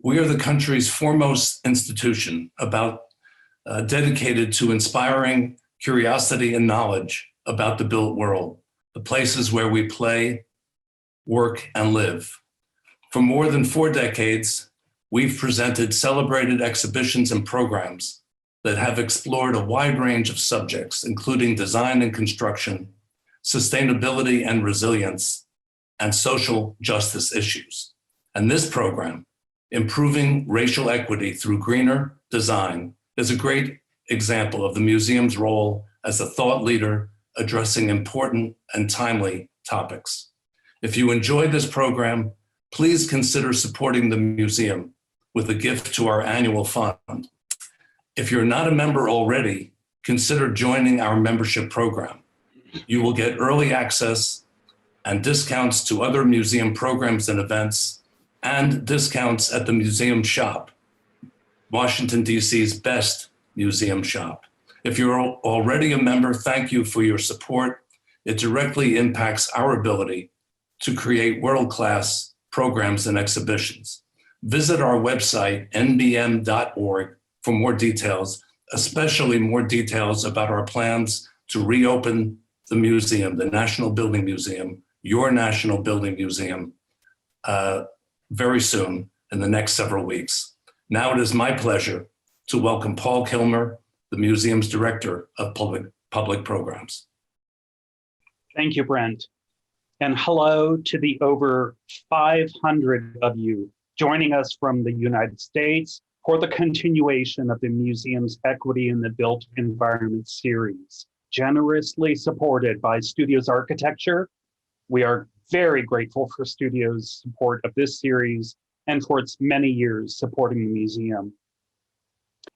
We are the country's foremost institution dedicated to inspiring curiosity and knowledge about the built world, the places where we play, work, and live. For more than 4 decades, we've presented celebrated exhibitions and programs that have explored a wide range of subjects, including design and construction, sustainability and resilience, and social justice issues. And this program, Improving Racial Equity Through Greener Design, is a great example of the museum's role as a thought leader addressing important and timely topics. If you enjoyed this program, please consider supporting the museum with a gift to our annual fund. If you're not a member already, consider joining our membership program. You will get early access and discounts to other museum programs and events, and discounts at the museum shop, Washington, D.C.'s best museum shop. If you're already a member, thank you for your support. It directly impacts our ability to create world-class programs and exhibitions. Visit our website, nbm.org, for more details, especially more details about our plans to reopen the museum, the National Building Museum, your National Building Museum, very soon in the next several weeks. Now it is my pleasure to welcome Paul Kilmer, the museum's Director of Public Programs. Thank you, Brent. And hello to the over 500 of you joining us from the United States for the continuation of the museum's Equity in the Built Environment series, generously supported by Studios Architecture. We are very grateful for Studios' support of this series and for its many years supporting the museum.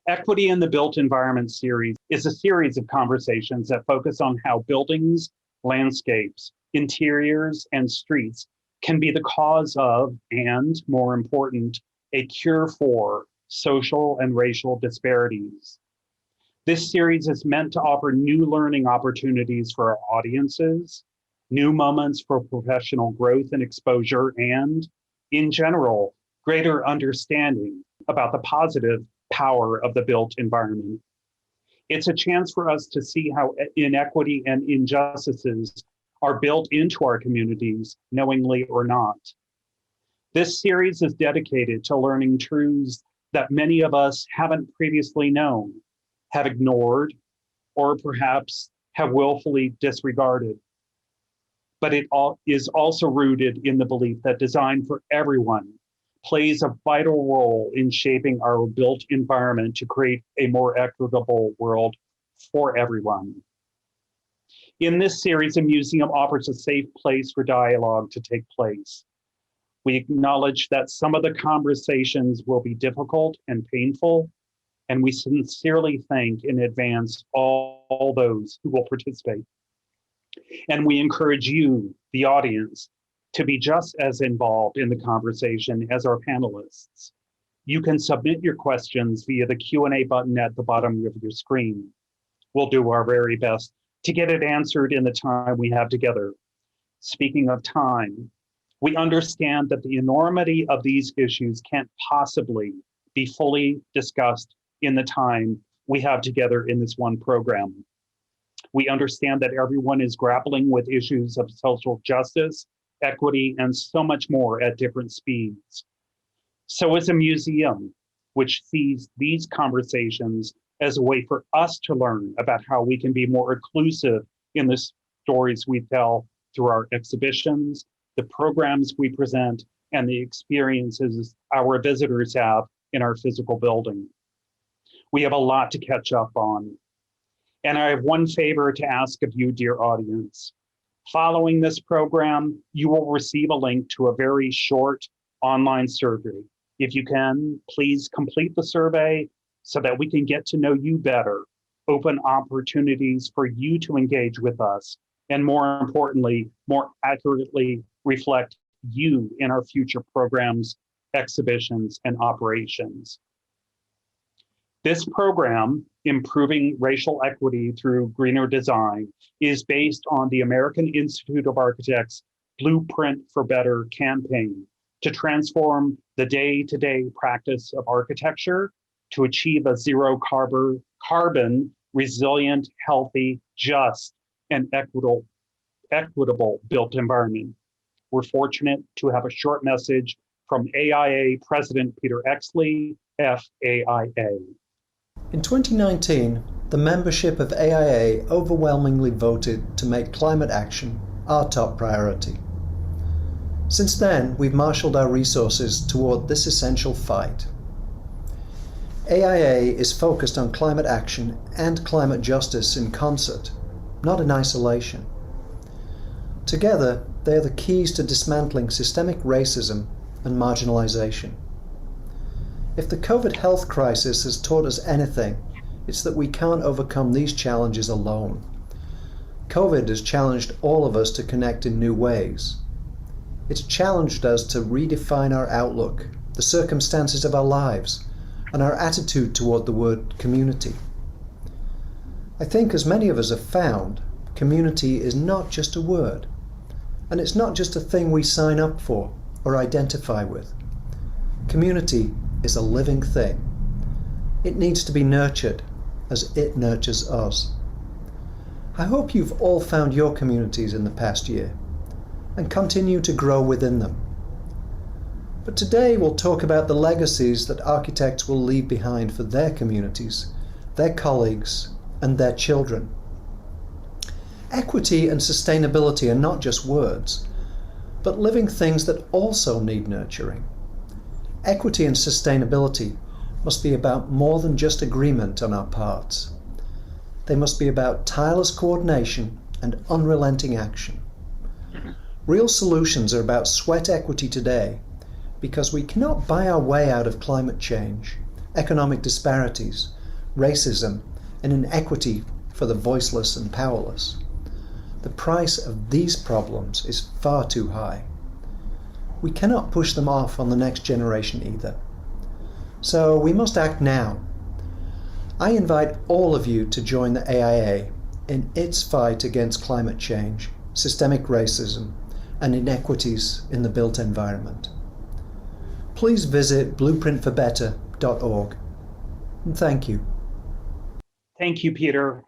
Equity in the Built Environment series is a series of conversations that focus on how buildings, landscapes, interiors, and streets can be the cause of, and more important, a cure for social and racial disparities. This series is meant to offer new learning opportunities for our audiences, new moments for professional growth and exposure, and, in general, greater understanding about the positive power of the built environment. It's a chance for us to see how inequity and injustices are built into our communities, knowingly or not. This series is dedicated to learning truths that many of us haven't previously known, have ignored, or perhaps have willfully disregarded. But it is also rooted in the belief that design for everyone plays a vital role in shaping our built environment to create a more equitable world for everyone. In this series, the museum offers a safe place for dialogue to take place. We acknowledge that some of the conversations will be difficult and painful, and we sincerely thank in advance all those who will participate. And we encourage you, the audience, to be just as involved in the conversation as our panelists. You can submit your questions via the Q&A button at the bottom of your screen. We'll do our very best to get it answered in the time we have together. Speaking of time, we understand that the enormity of these issues can't possibly be fully discussed in the time we have together in this one program. We understand that everyone is grappling with issues of social justice, equity, and so much more at different speeds. So as a museum, which sees these conversations as a way for us to learn about how we can be more inclusive in the stories we tell through our exhibitions, the programs we present, and the experiences our visitors have in our physical building. We have a lot to catch up on. And I have one favor to ask of you, dear audience. Following this program, you will receive a link to a very short online survey. If you can, please complete the survey so that we can get to know you better, open opportunities for you to engage with us, and more importantly, more accurately reflect you in our future programs, exhibitions, and operations. This program, Improving Racial Equity Through Greener Design, is based on the American Institute of Architects Blueprint for Better campaign to transform the day-to-day practice of architecture to achieve a zero carbon, resilient, healthy, just, and equitable built environment. We're fortunate to have a short message from AIA President Peter Exley, FAIA. In 2019, the membership of AIA overwhelmingly voted to make climate action our top priority. Since then, we've marshaled our resources toward this essential fight. AIA is focused on climate action and climate justice in concert, not in isolation. Together, they are the keys to dismantling systemic racism and marginalization. If the COVID health crisis has taught us anything, it's that we can't overcome these challenges alone. COVID has challenged all of us to connect in new ways. It's challenged us to redefine our outlook, the circumstances of our lives, and our attitude toward the word community. I think, as many of us have found, community is not just a word, and it's not just a thing we sign up for or identify with. Community is a living thing. It needs to be nurtured as it nurtures us. I hope you've all found your communities in the past year and continue to grow within them. But today we'll talk about the legacies that architects will leave behind for their communities, their colleagues, and their children. Equity and sustainability are not just words, but living things that also need nurturing. Equity and sustainability must be about more than just agreement on our parts. They must be about tireless coordination and unrelenting action. Real solutions are about sweat equity today, because we cannot buy our way out of climate change, economic disparities, racism, and inequity for the voiceless and powerless. The price of these problems is far too high. We cannot push them off on the next generation either. So we must act now. I invite all of you to join the AIA in its fight against climate change, systemic racism, and inequities in the built environment. Please visit blueprintforbetter.org. And thank you. Thank you, Peter.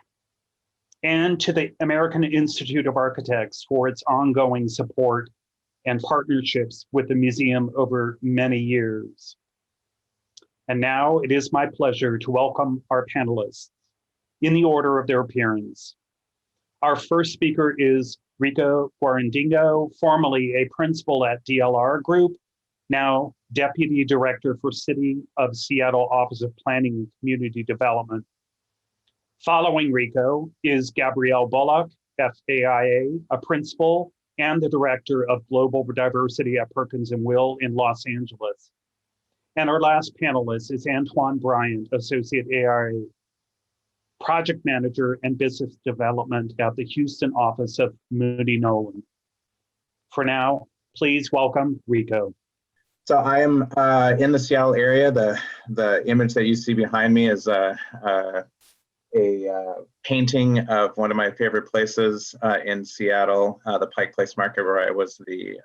And to the American Institute of Architects for its ongoing support and partnerships with the museum over many years. And now it is my pleasure to welcome our panelists in the order of their appearance. Our first speaker is Rico Quirindongo, formerly a principal at DLR Group, now Deputy Director for City of Seattle Office of Planning and Community Development. Following Rico is Gabrielle Bullock, FAIA, a principal and the Director of Global Diversity at Perkins&Will in Los Angeles. And our last panelist is Antoine Bryant, Associate AIA, Project Manager and Business Development at the Houston office of Moody Nolan. For now, please welcome Rico. So I am in the Seattle area. The image that you see behind me is a painting of one of my favorite places in Seattle, the Pike Place Market, where I was the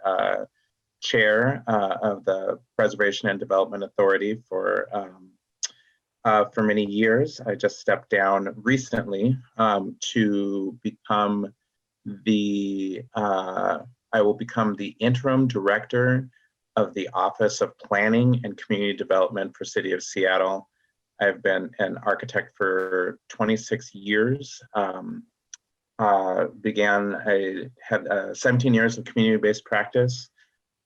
chair of the Preservation and Development Authority for many years. I just stepped down recently to become I will become the interim director of the Office of Planning and Community Development for City of Seattle. I've been an architect for 26 years. I had 17 years of community-based practice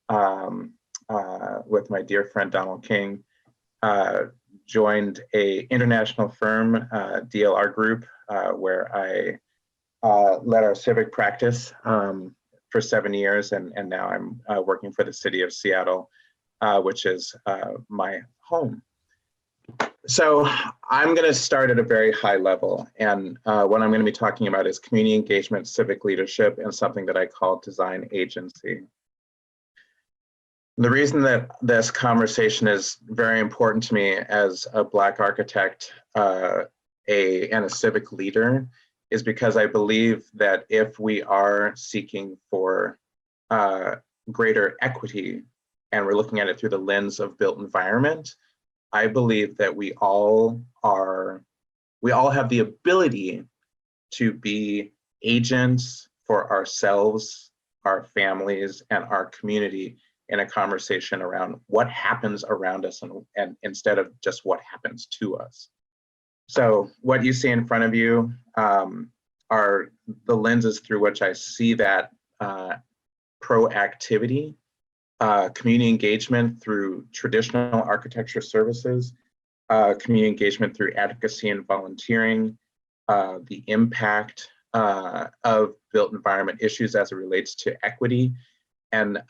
with my dear friend Donald King. Joined a international firm, DLR Group, where I led our civic practice for 7 years, and now I'm working for the City of Seattle, which is my home. So I'm going to start at a very high level, and what I'm going to be talking about is community engagement, civic leadership, and something that I call design agency. The reason that this conversation is very important to me as a Black architect and a civic leader is because I believe that if we are seeking for greater equity and we're looking at it through the lens of built environment, I believe that we all have the ability to be agents for ourselves, our families, and our community in a conversation around what happens around us and instead of just what happens to us. So what you see in front of you are the lenses through which I see that proactivity, community engagement through traditional architecture services, community engagement through advocacy and volunteering, the impact of built environment issues as it relates to equity. And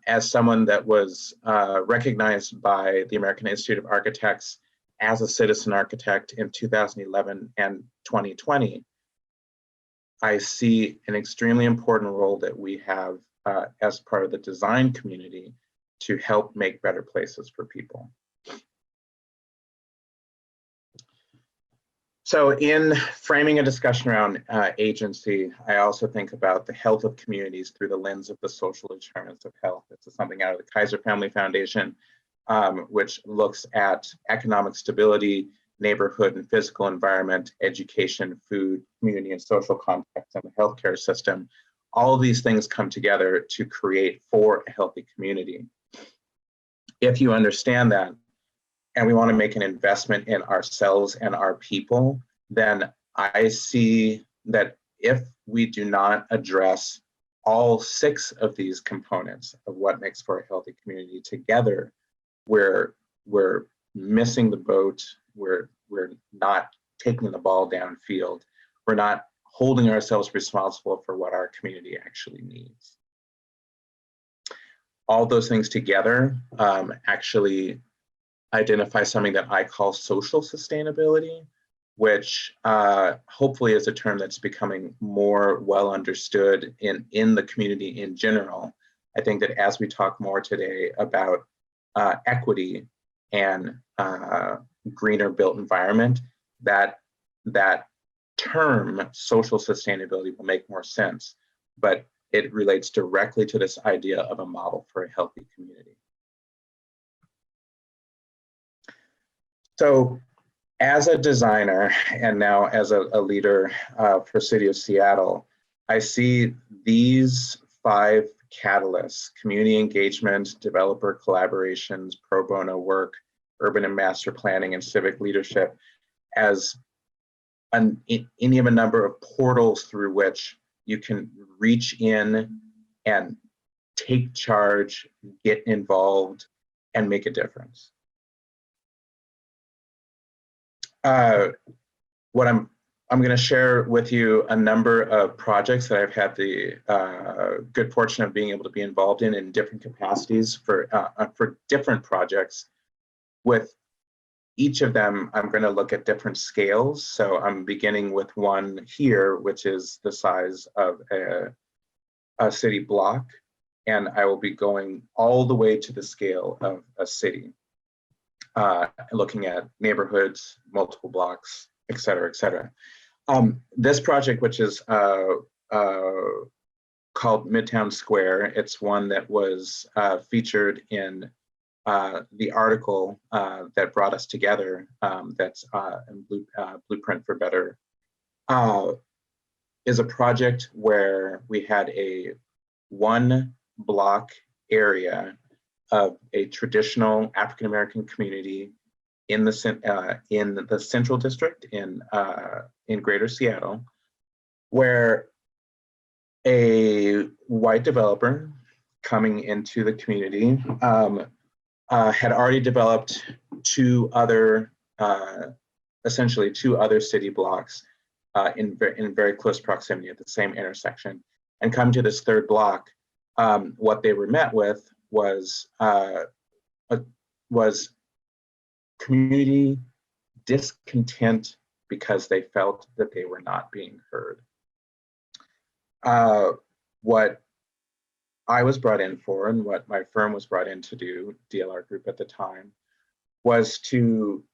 as someone that was recognized by the American Institute of Architects as a citizen architect in 2011 and 2020, I see an extremely important role that we have as part of the design community to help make better places for people. So in framing a discussion around agency, I also think about the health of communities through the lens of the social determinants of health. This is something out of the Kaiser Family Foundation, which looks at economic stability, neighborhood and physical environment, education, food, community and social context, and the healthcare system. All of these things come together to create for a healthy community. If you understand that, and we want to make an investment in ourselves and our people, then I see that if we do not address all 6 of these components of what makes for a healthy community together, we're missing the boat, we're not taking the ball downfield, we're not holding ourselves responsible for what our community actually needs. All those things together actually identify something that I call social sustainability, which hopefully is a term that's becoming more well understood in the community in general. I think that as we talk more today about equity and greener built environment, that term social sustainability will make more sense, but it relates directly to this idea of a model for a healthy community. So as a designer and now as a leader for City of Seattle, I see these 5 catalysts: community engagement, developer collaborations, pro bono work, urban and master planning, and civic leadership as any of a number of portals through which you can reach in and take charge, get involved, and make a difference. What I'm going to share with you a number of projects that I've had the good fortune of being able to be involved in different capacities for different projects. With each of them, I'm going to look at different scales. So I'm beginning with one here, which is the size of a city block, and I will be going all the way to the scale of a city. Looking at neighborhoods, multiple blocks, et cetera, et cetera. This project, which is called Midtown Square, it's one that was featured in the article that brought us together, that's in Blueprint for Better, is a project where we had a 1 block area of a traditional African-American community in the Central District in Greater Seattle, where a white developer coming into the community had already developed 2 other, essentially 2 other city blocks in very close proximity at the same intersection, and come to this 3rd block. What they were met with was community discontent because they felt that they were not being heard. What I was brought in for, and what my firm was brought in to do, DLR Group at the time, was to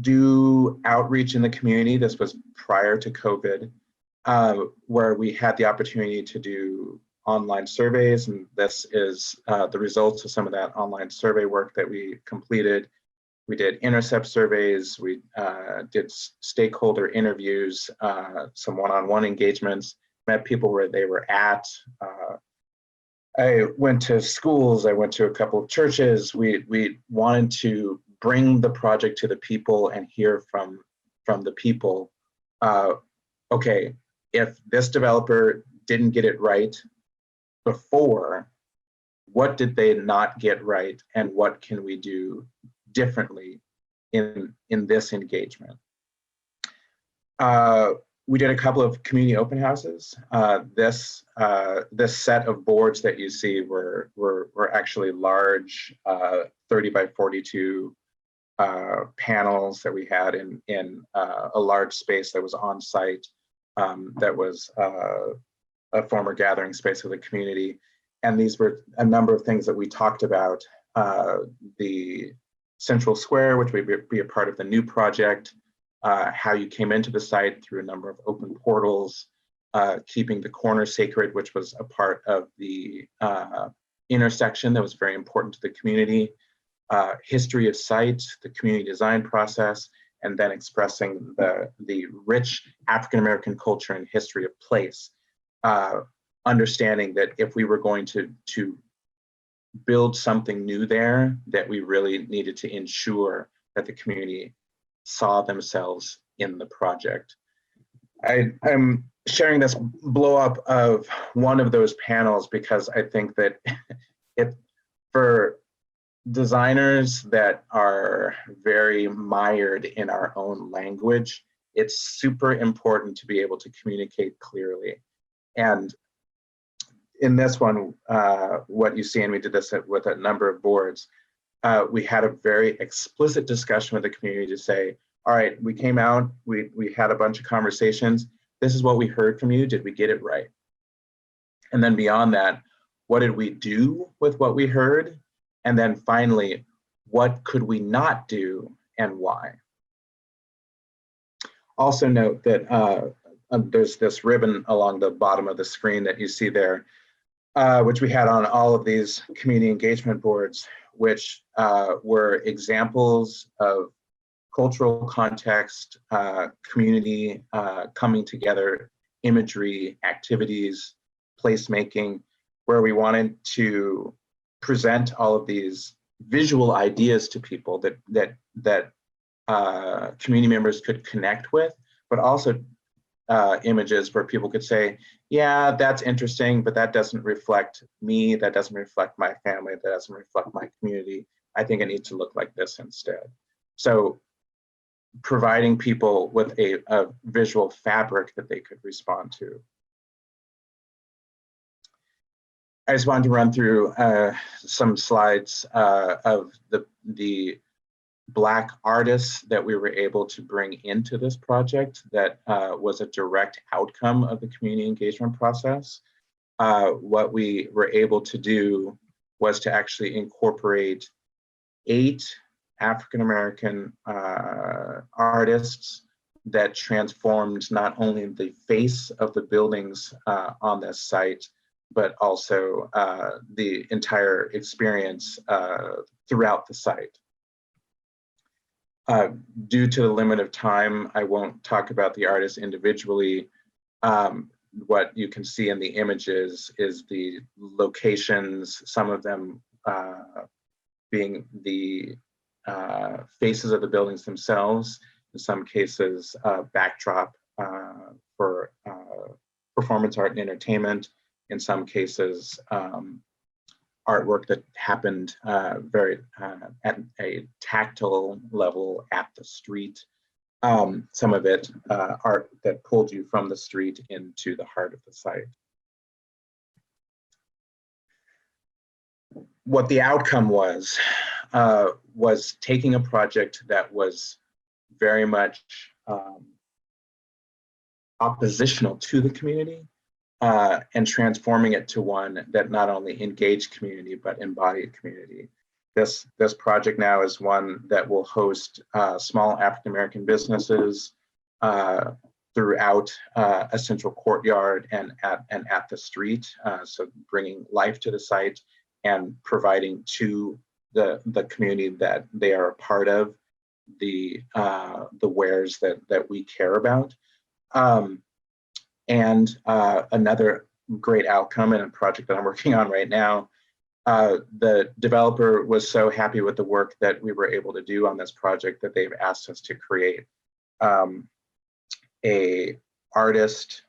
do outreach in the community. This was prior to COVID, where we had the opportunity to do online surveys, and this is the results of some of that online survey work that we completed. We did intercept surveys, we did stakeholder interviews, some one-on-one engagements, met people where they were at. I went to schools, I went to a couple of churches. We wanted to bring the project to the people and hear from the people. Okay, if this developer didn't get it right before, what did they not get right, and what can we do differently in this engagement? We did a couple of community open houses. This set of boards that you see were actually large 30 by 42 panels that we had in a large space that was on site, that was a former gathering space of the community. And these were a number of things that we talked about. The Central Square, which would be a part of the new project, how you came into the site through a number of open portals, keeping the corner sacred, which was a part of the intersection that was very important to the community, history of site, the community design process, and then expressing the rich African-American culture and history of place, understanding that if we were going to build something new there, that we really needed to ensure that the community saw themselves in the project. I'm sharing this blow up of one of those panels because I think that for designers that are very mired in our own language, it's super important to be able to communicate clearly. And in this one, what you see, and we did this with a number of boards, we had a very explicit discussion with the community to say, all right, we came out, we had a bunch of conversations. This is what we heard from you. Did we get it right? And then beyond that, what did we do with what we heard? And then finally, what could we not do and why? Also note that there's this ribbon along the bottom of the screen that you see there, which we had on all of these community engagement boards, which were examples of cultural context, community coming together, imagery, activities, placemaking, where we wanted to present all of these visual ideas to people that community members could connect with, but also images where people could say, yeah, that's interesting, but that doesn't reflect me, that doesn't reflect my family, that doesn't reflect my community. I think it needs to look like this instead. So providing people with a visual fabric that they could respond to. I just wanted to run through some slides of the Black artists that we were able to bring into this project that was a direct outcome of the community engagement process. What we were able to do was to actually incorporate 8 African-American artists that transformed not only the face of the buildings on this site, but also the entire experience throughout the site. Due to the limit of time, I won't talk about the artists individually. What you can see in the images is the locations, some of them being the faces of the buildings themselves, in some cases backdrop for performance art and entertainment, in some cases artwork that happened very at a tactile level at the street. Some of it art that pulled you from the street into the heart of the site. What the outcome was taking a project that was very much oppositional to the community and transforming it to one that not only engaged community, but embodied community. This project now is one that will host small African-American businesses, throughout a central courtyard and at the street. So bringing life to the site and providing to the community that they are a part of the wares that we care about. And another great outcome in a project that I'm working on right now, the developer was so happy with the work that we were able to do on this project that they've asked us to create a artist,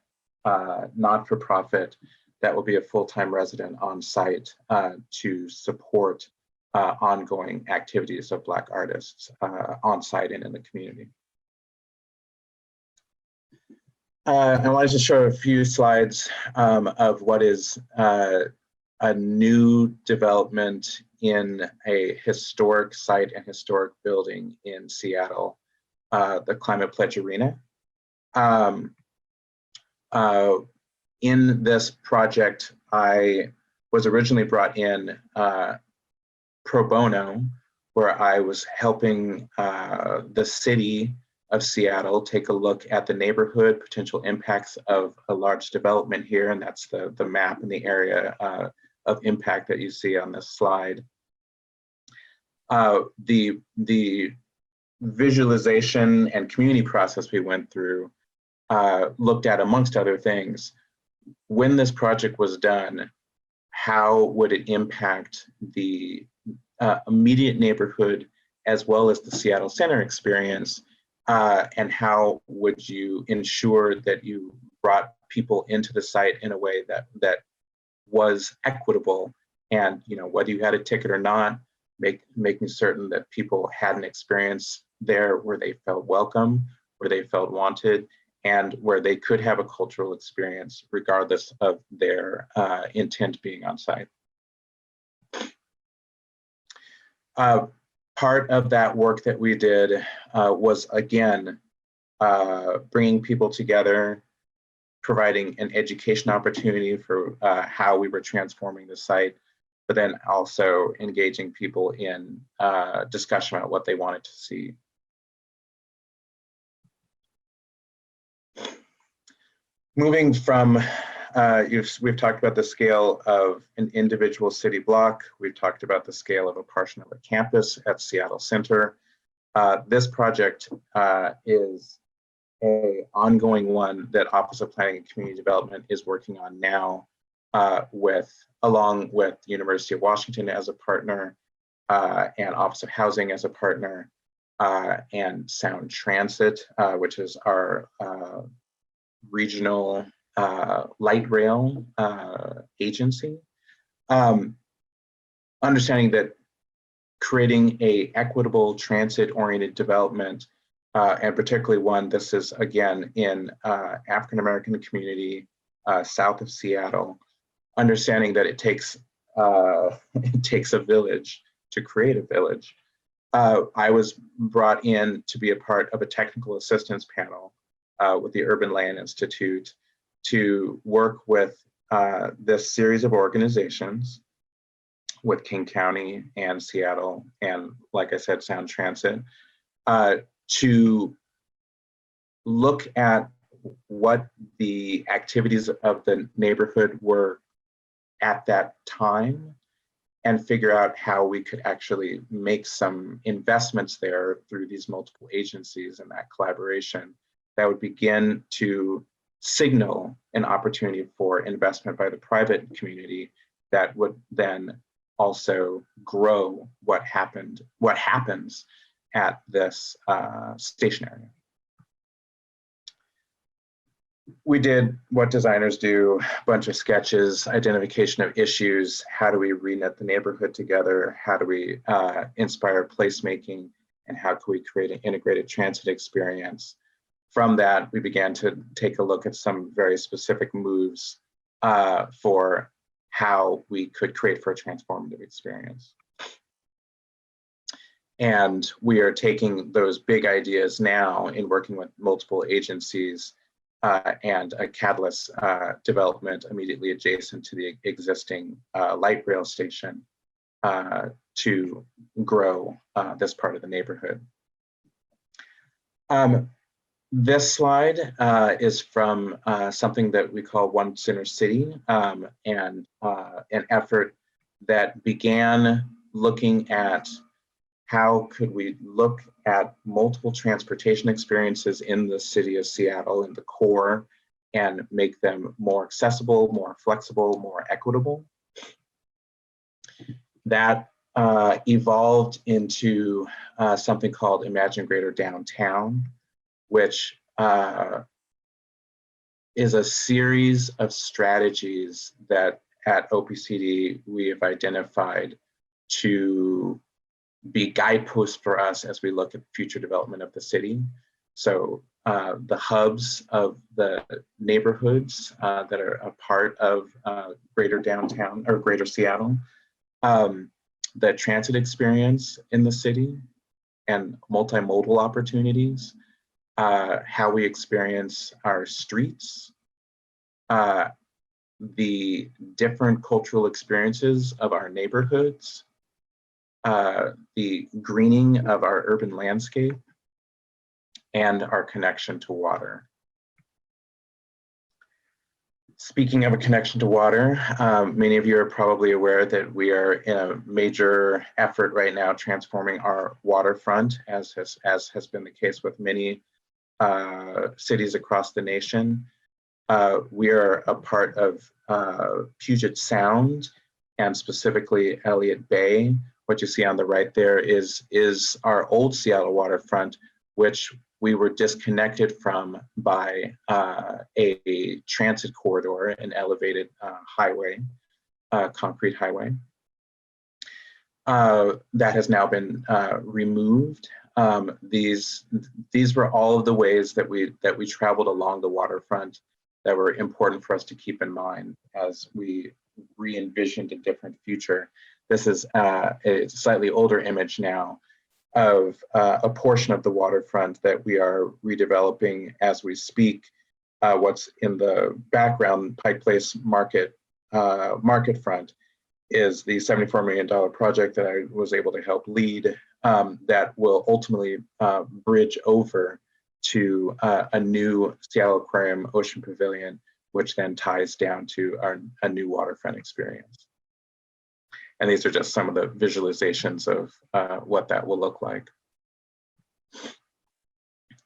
not-for-profit, that will be a full-time resident on site to support ongoing activities of Black artists on site and in the community. I wanted to show a few slides of what is a new development in a historic site and historic building in Seattle, the Climate Pledge Arena. In this project, I was originally brought in pro bono, where I was helping the city of Seattle take a look at the neighborhood potential impacts of a large development here, and that's the map and the area of impact that you see on this slide. The visualization and community process we went through looked at, amongst other things, when this project was done, how would it impact the immediate neighborhood as well as the Seattle Center experience, and how would you ensure that you brought people into the site in a way that was equitable, and whether you had a ticket or not, making certain that people had an experience there where they felt welcome, where they felt wanted, and where they could have a cultural experience regardless of their intent being on site. Part of that work that we did was, again, bringing people together, providing an education opportunity for how we were transforming the site, but then also engaging people in discussion about what they wanted to see. Moving from, we've talked about the scale of an individual city block. We've talked about the scale of a portion of a campus at Seattle Center. This project is an ongoing one that Office of Planning and Community Development is working on now, along with the University of Washington as a partner, and Office of Housing as a partner, and Sound Transit, which is our regional light rail agency. Understanding that creating a equitable transit-oriented development, and particularly one, this is again in African-American community south of Seattle, understanding that it takes a village to create a village. I was brought in to be a part of a technical assistance panel with the Urban Land Institute to work with this series of organizations with King County and Seattle and, like I said, Sound Transit, to look at what the activities of the neighborhood were at that time and figure out how we could actually make some investments there through these multiple agencies and that collaboration that would begin to signal an opportunity for investment by the private community that would then also grow what happens at this station area. We did what designers do, a bunch of sketches, identification of issues, how do we renet the neighborhood together, how do we inspire placemaking, and how can we create an integrated transit experience. From that, we began to take a look at some very specific moves for how we could create for a transformative experience. And we are taking those big ideas now in working with multiple agencies and a Catalyst development immediately adjacent to the existing light rail station to grow this part of the neighborhood. This slide is from something that we call One Center City, and an effort that began looking at how could we look at multiple transportation experiences in the city of Seattle, in the core, and make them more accessible, more flexible, more equitable. That evolved into something called Imagine Greater Downtown, which is a series of strategies that at OPCD we have identified to be guideposts for us as we look at future development of the city. So the hubs of the neighborhoods that are a part of Greater Downtown or Greater Seattle, the transit experience in the city and multimodal opportunities, how we experience our streets, the different cultural experiences of our neighborhoods, the greening of our urban landscape, and our connection to water. Speaking of a connection to water, many of you are probably aware that we are in a major effort right now transforming our waterfront, as has been the case with many cities across the nation. We are a part of Puget Sound, and specifically Elliott Bay. What you see on the right there is our old Seattle waterfront, which we were disconnected from by a transit corridor, an elevated highway, concrete highway. That has now been removed. These were all of the ways that we traveled along the waterfront that were important for us to keep in mind as we re-envisioned a different future. This is a slightly older image now of a portion of the waterfront that we are redeveloping as we speak. What's in the background, Pike Place Market front, is the $74 million project that I was able to help lead that will ultimately bridge over to a new Seattle Aquarium Ocean Pavilion, which then ties down to a new waterfront experience. And these are just some of the visualizations of what that will look like.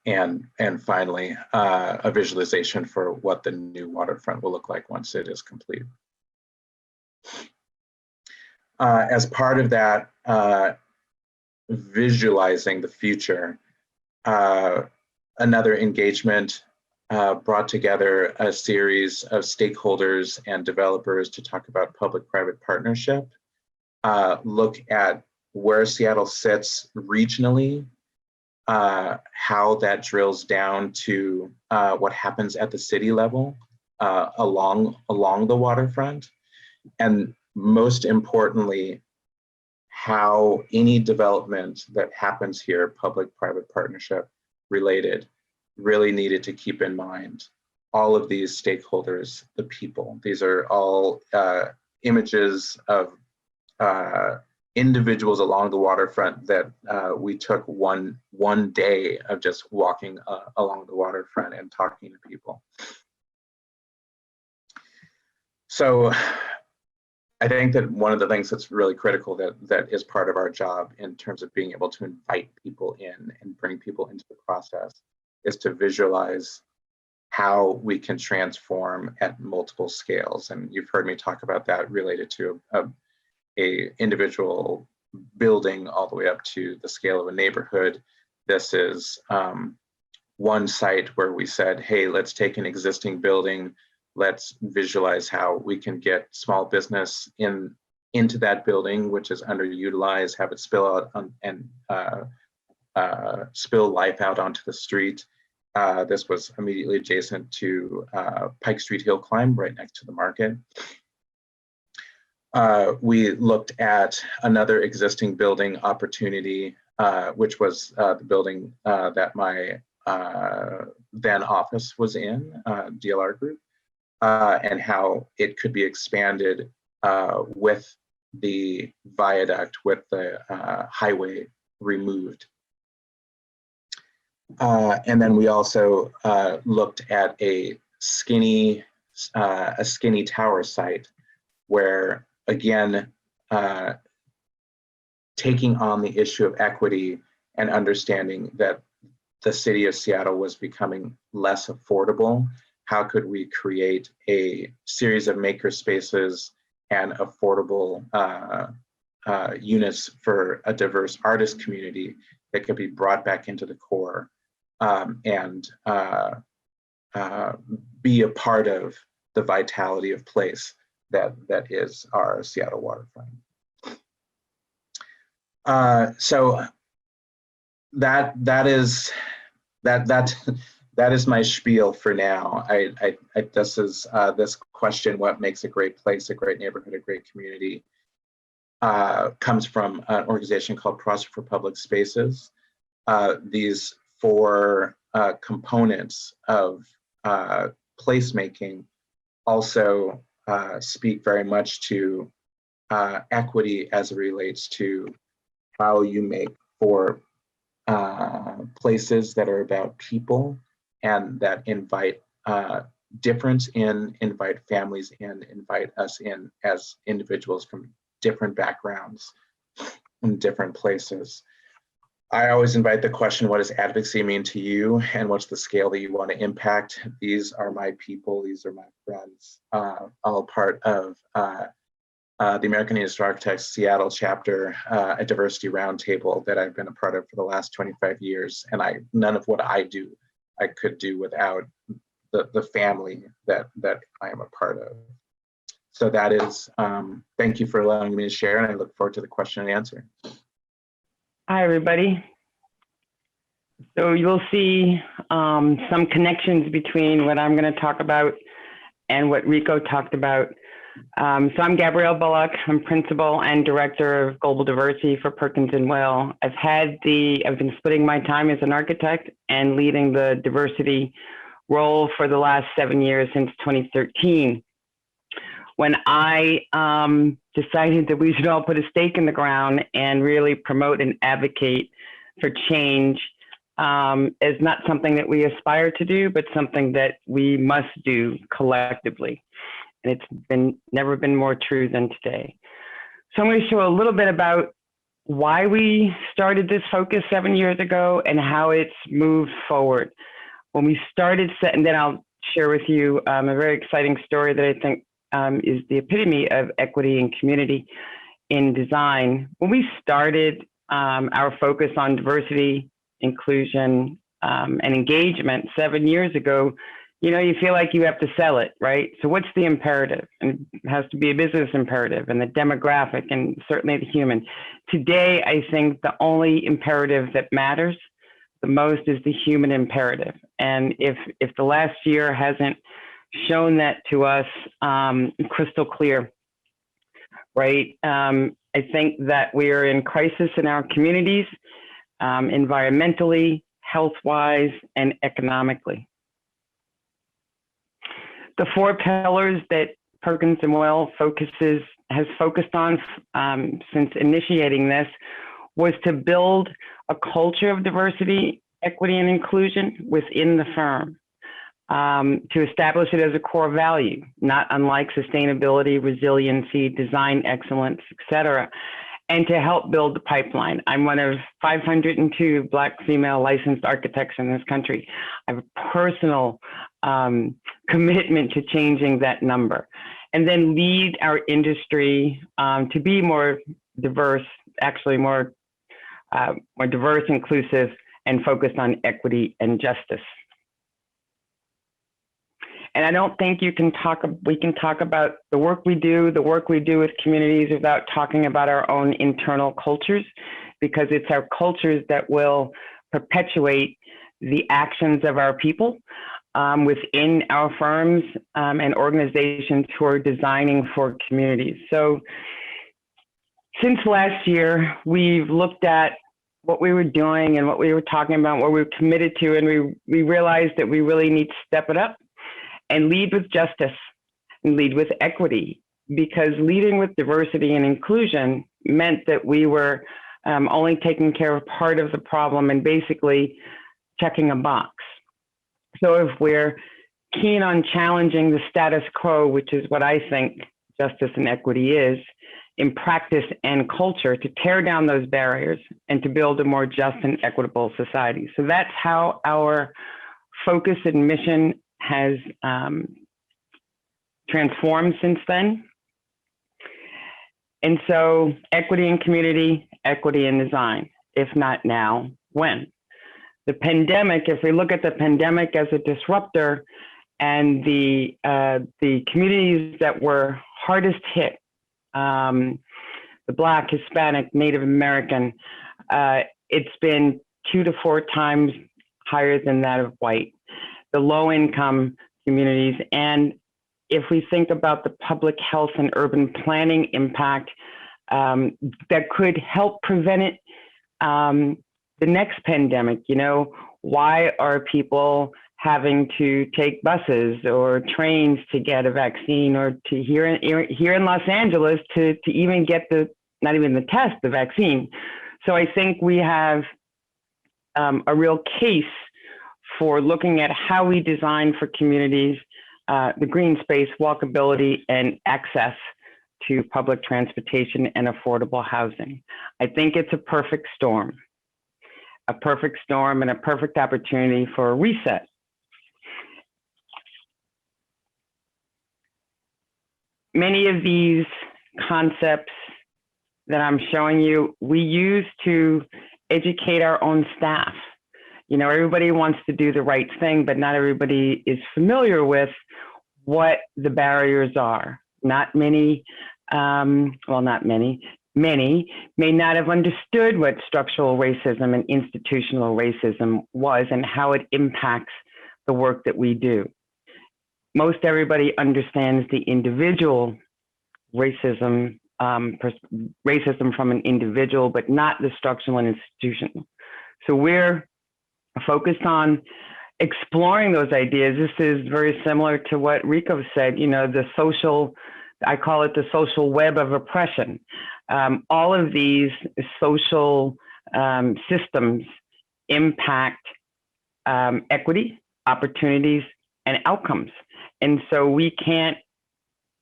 And finally, a visualization for what the new waterfront will look like once it is complete. As part of that, visualizing the future, another engagement brought together a series of stakeholders and developers to talk about public-private partnership, look at where Seattle sits regionally, how that drills down to what happens at the city level along the waterfront, and most importantly, how any development that happens here, public-private partnership related, really needed to keep in mind all of these stakeholders, the people. These are all images of individuals along the waterfront that we took one day of just walking along the waterfront and talking to people. So I think that one of the things that's really critical that is part of our job in terms of being able to invite people in and bring people into the process is to visualize how we can transform at multiple scales. And you've heard me talk about that related to a individual building all the way up to the scale of a neighborhood. This is one site where we said, hey, let's take an existing building, let's visualize how we can get small business into that building, which is underutilized, have it spill out and spill life out onto the street. This was immediately adjacent to Pike Street Hill Climb, right next to the market. We looked at another existing building opportunity, which was the building that my then office was in, DLR Group, and how it could be expanded with the viaduct, with the highway removed. And then we also looked at a skinny tower site where, again, taking on the issue of equity and understanding that the city of Seattle was becoming less affordable. How could we create a series of maker spaces and affordable units for a diverse artist community that could be brought back into the core and be a part of the vitality of place that is our Seattle waterfront. So that is my spiel for now. This question, what makes a great place, a great neighborhood, a great community, comes from an organization called Project for Public Spaces. These four components of placemaking also speak very much to equity as it relates to how you make for places that are about people and that invite difference in, invite families in, invite us in as individuals from different backgrounds and different places. I always invite the question, what does advocacy mean to you and what's the scale that you want to impact? These are my people, these are my friends, all part of the American Industrial Architects Seattle chapter, a diversity roundtable that I've been a part of for the last 25 years. And none of what I do, I could do without the family that I am a part of. So that is, thank you for allowing me to share, and I look forward to the question and answer. Hi, everybody. So you'll see some connections between what I'm going to talk about and what Rico talked about. So I'm Gabrielle Bullock. I'm Principal and Director of Global Diversity for Perkins&Will. I've been splitting my time as an architect and leading the diversity role for the last 7 years since 2013. When I decided that we should all put a stake in the ground and really promote and advocate for change is not something that we aspire to do, but something that we must do collectively. And it's never been more true than today. So I'm going to show a little bit about why we started this focus 7 years ago and how it's moved forward. When we started, and then I'll share with you a very exciting story that I think is the epitome of equity and community in design. When we started our focus on diversity, inclusion, and engagement 7 years ago, you feel like you have to sell it, right? So what's the imperative? And it has to be a business imperative and the demographic and certainly the human. Today, I think the only imperative that matters the most is the human imperative. And if the last year hasn't shown that to us crystal clear, right? I think that we are in crisis in our communities, environmentally, health-wise, and economically. The four pillars that Perkins&Will has focused on since initiating this was to build a culture of diversity, equity, and inclusion within the firm. To establish it as a core value, not unlike sustainability, resiliency, design excellence, et cetera, and to help build the pipeline. I'm one of 502 Black female licensed architects in this country. I have a personal commitment to changing that number, and then lead our industry to be more diverse, actually more diverse, inclusive, and focused on equity and justice. And I don't think we can talk about the work we do with communities without talking about our own internal cultures, because it's our cultures that will perpetuate the actions of our people within our firms and organizations who are designing for communities. So since last year, we've looked at what we were doing and what we were talking about, what we were committed to, and we realized that we really need to step it up and lead with justice and lead with equity, because leading with diversity and inclusion meant that we were only taking care of part of the problem and basically checking a box. So if we're keen on challenging the status quo, which is what I think justice and equity is, in practice and culture, to tear down those barriers and to build a more just and equitable society. So that's how our focus and mission has transformed since then. And so equity in community, equity in design. If not now, when? The pandemic, if we look at the pandemic as a disruptor, and the communities that were hardest hit, the Black, Hispanic, Native American, it's been 2 to 4 times higher than that of white. The low income communities, and if we think about the public health and urban planning impact that could help prevent it, the next pandemic, you know, why are people having to take buses or trains to get a vaccine, or to here in Los Angeles to even get not even the test, the vaccine. So I think we have a real case for looking at how we design for communities, the green space, walkability, and access to public transportation and affordable housing. I think it's a perfect storm and a perfect opportunity for a reset. Many of these concepts that I'm showing you, we use to educate our own staff. You know, everybody wants to do the right thing, but not everybody is familiar with what the barriers are. Not many, not many, many may not have understood what structural racism and institutional racism was and how it impacts the work that we do. Most everybody understands the individual racism, racism from an individual, but not the structural and institutional. So we're focused on exploring those ideas. This is very similar to what Rico said, you know, the social, I call it the social web of oppression. All of these social systems impact equity, opportunities, and outcomes. And so we can't,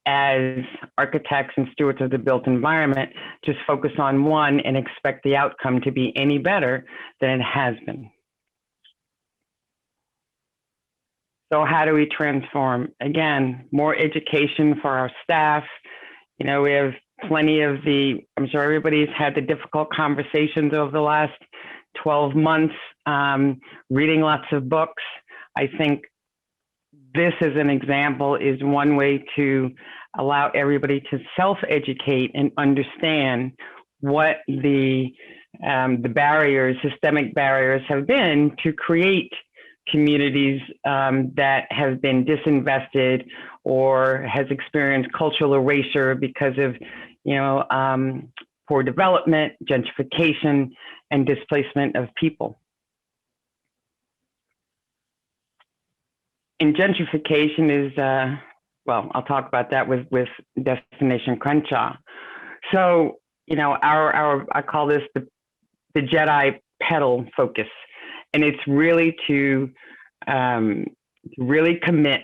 as architects and stewards of the built environment, just focus on one and expect the outcome to be any better than it has been. So how do we transform? Again, more education for our staff. You know, we have plenty of I'm sure everybody's had the difficult conversations over the last 12 months, reading lots of books. I think this, as an example, is one way to allow everybody to self-educate and understand what the barriers, systemic barriers, have been to create communities that have been disinvested or has experienced cultural erasure because of, you know, poor development, gentrification, and displacement of people. And gentrification is, well, I'll talk about that with Destination Crenshaw. So, you know, I call this the Jedi pedal focus. And it's really to really commit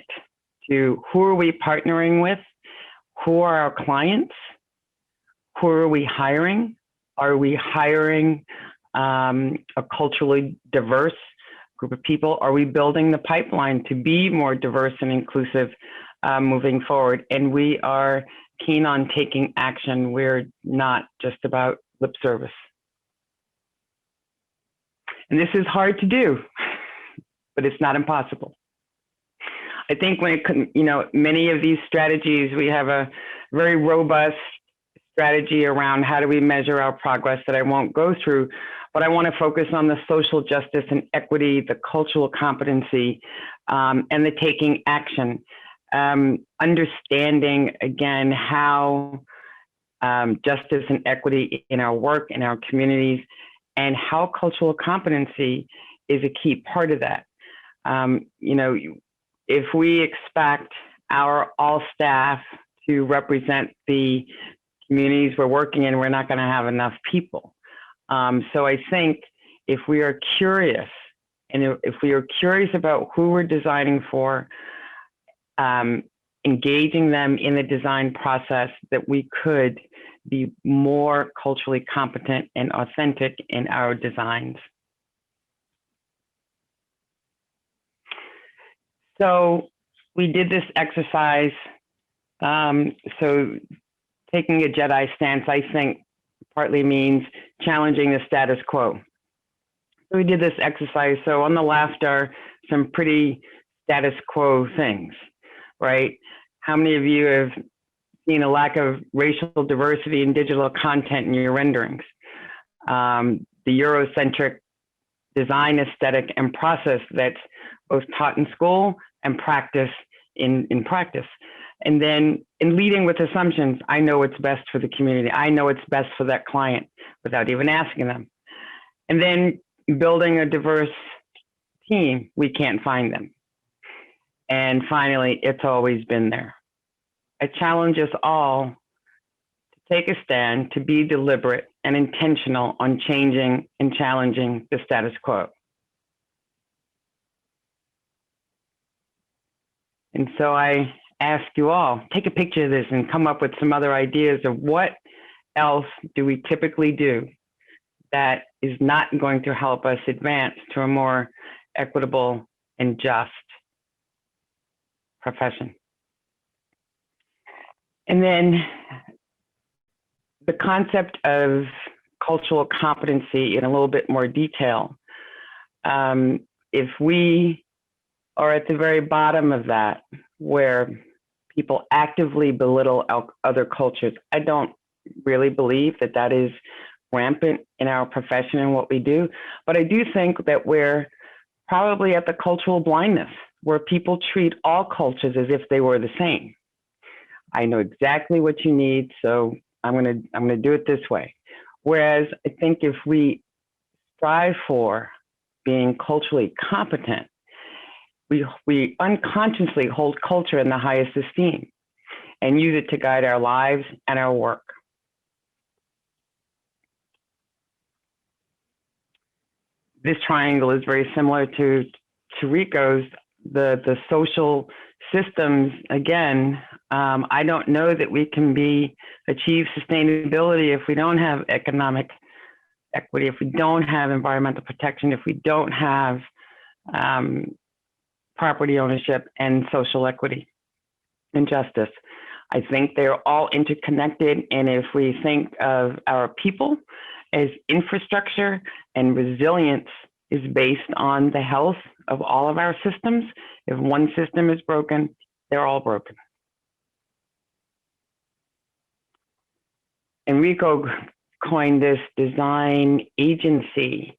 to who are we partnering with, who are our clients, who are we hiring? Are we hiring a culturally diverse group of people? Are we building the pipeline to be more diverse and inclusive moving forward? And we are keen on taking action. We're not just about lip service. And this is hard to do, but it's not impossible. I think when it comes, you know, many of these strategies, we have a very robust strategy around how do we measure our progress that I won't go through, but I want to focus on the social justice and equity, the cultural competency, and the taking action. Understanding, again, how justice and equity in our work, in our communities, and how cultural competency is a key part of that. You know, if we expect our all staff to represent the communities we're working in, we're not going to have enough people. So I think if we are curious And if we are curious about who we're designing for, engaging them in the design process, that we could be more culturally competent and authentic in our designs. So we did this exercise. So taking a Jedi stance, I think, partly means challenging the status quo. So we did this exercise. So on the left are some pretty status quo things, right? How many of you have seen a lack of racial diversity in digital content in your renderings? The Eurocentric design aesthetic and process that's both taught in school and practice in practice. And then in leading with assumptions, I know what's best for the community. I know what's best for that client without even asking them. And then building a diverse team, we can't find them. And finally, it's always been there. I challenge us all to take a stand, to be deliberate and intentional on changing and challenging the status quo. And so I ask you all, take a picture of this and come up with some other ideas of what else do we typically do that is not going to help us advance to a more equitable and just profession. And then the concept of cultural competency in a little bit more detail. If we are at the very bottom of that, where people actively belittle other cultures, I don't really believe that that is rampant in our profession and what we do. But I do think that we're probably at the cultural blindness, where people treat all cultures as if they were the same. I know exactly what you need, so I'm gonna do it this way. Whereas I think if we strive for being culturally competent, we unconsciously hold culture in the highest esteem and use it to guide our lives and our work. This triangle is very similar to Rico's, the social systems. Again, I don't know that we can achieve sustainability if we don't have economic equity, if we don't have environmental protection, if we don't have property ownership and social equity and justice. I think they're all interconnected. And if we think of our people as infrastructure, and resilience is based on the health of all of our systems, if one system is broken, they're all broken. Rico coined this design agency.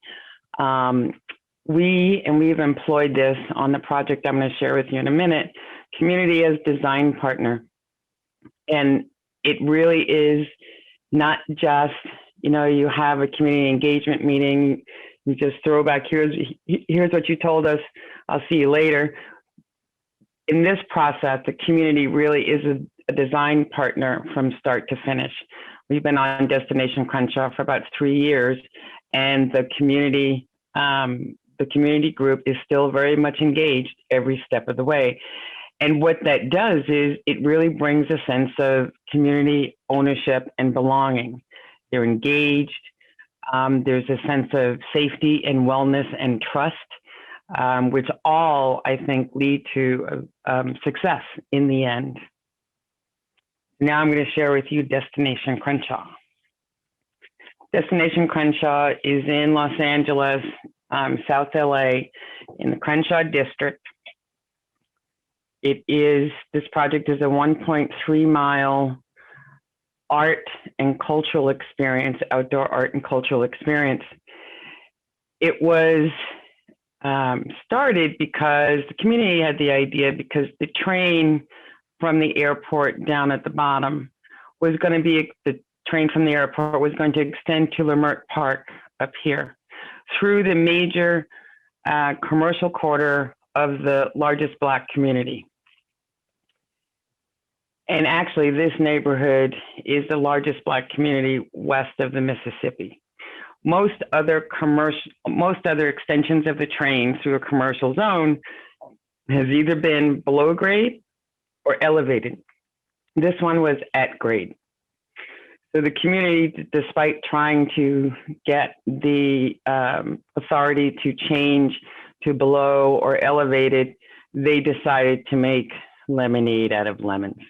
We've employed this on the project I'm going to share with you in a minute, community as design partner. And it really is not just, you have a community engagement meeting, you just throw back, here's what you told us, I'll see you later. In this process, the community really is a design partner from start to finish. We've been on Destination Crenshaw for about 3 years, and the community group is still very much engaged every step of the way. And what that does is it really brings a sense of community ownership and belonging. They're engaged. There's a sense of safety and wellness and trust, which all, I think, lead to success in the end. Now I'm going to share with you Destination Crenshaw. Destination Crenshaw is in Los Angeles, South LA, in the Crenshaw district. This project is a 1.3 mile art and cultural experience, outdoor art and cultural experience. It was started because the community had the idea, because the train from the airport down at the bottom was going to be, the train from the airport was going to extend to Leimert Park up here through the major commercial quarter of the largest Black community. And actually, this neighborhood is the largest Black community west of the Mississippi. most other extensions of the train through a commercial zone has either been below grade or elevated. This one was at grade. So the community, despite trying to get the authority to change to below or elevated, they decided to make lemonade out of lemons.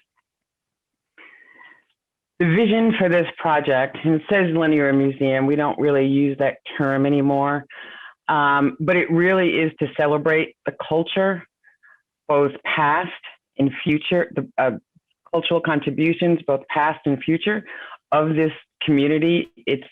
The vision for this project, and it says linear museum, we don't really use that term anymore, but it really is to celebrate the culture, both past and future, the cultural contributions, both past and future, of this community. It's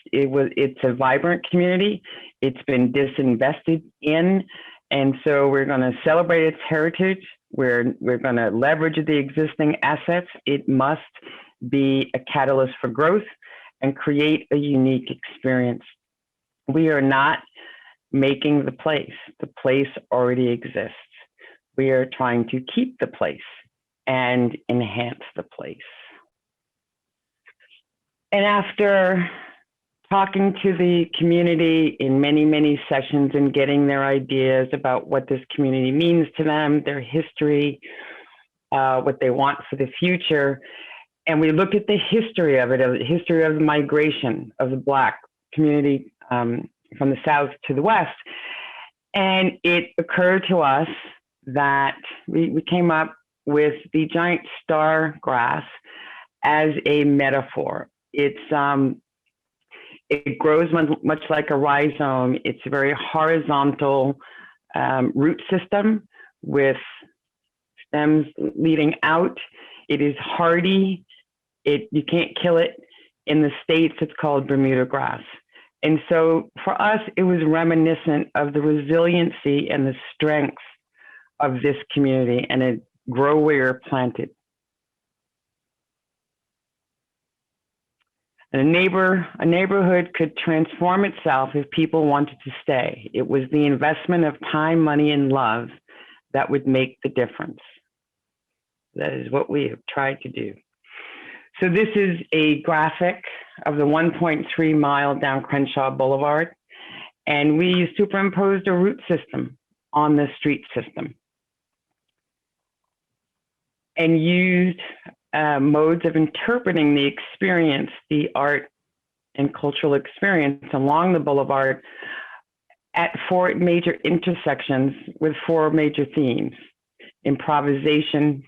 a vibrant community. It's been disinvested in, and so we're going to celebrate its heritage. We're going to leverage the existing assets. It must be a catalyst for growth and create a unique experience. We are not making the place. The place already exists. We are trying to keep the place and enhance the place. And after talking to the community in many, many sessions and getting their ideas about what this community means to them, their history, what they want for the future, and we look at the history of it, the history of the migration of the Black community from the South to the West, and it occurred to us that we came up with the giant star grass as a metaphor. It grows much like a rhizome. It's a very horizontal root system with stems leading out. It is hardy. You can't kill it. In the States, it's called Bermuda grass. And so for us, it was reminiscent of the resiliency and the strength of this community, and it grow where planted. A neighborhood could transform itself if people wanted to stay. It was the investment of time, money, and love that would make the difference. That is what we have tried to do. So this is a graphic of the 1.3 mile down Crenshaw Boulevard, and we superimposed a root system on the street system and used modes of interpreting the experience, the art and cultural experience along the boulevard at 4 major intersections with 4 major themes: improvisation,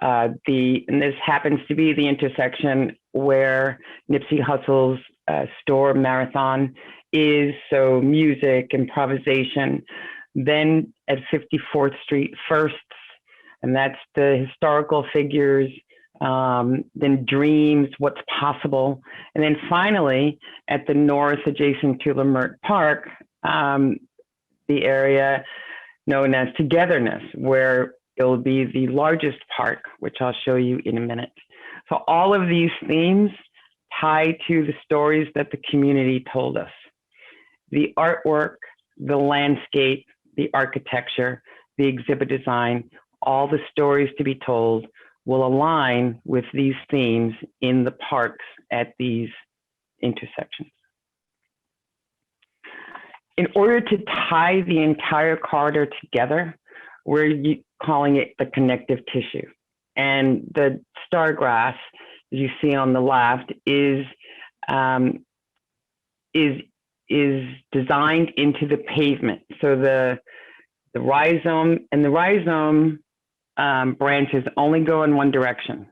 and this happens to be the intersection where Nipsey Hussle's store marathon is, so music, improvisation. Then at 54th Street, firsts, and that's the historical figures, then dreams, what's possible. And then finally, at the north, adjacent to Lamert Park, the area known as Togetherness, where it will be the largest park, which I'll show you in a minute. So all of these themes tie to the stories that the community told us. The artwork, the landscape, the architecture, the exhibit design, all the stories to be told will align with these themes in the parks at these intersections. In order to tie the entire corridor together, we're calling it the connective tissue. And the star grass, as you see on the left, is designed into the pavement. So the rhizome, and the rhizome branches only go in one direction.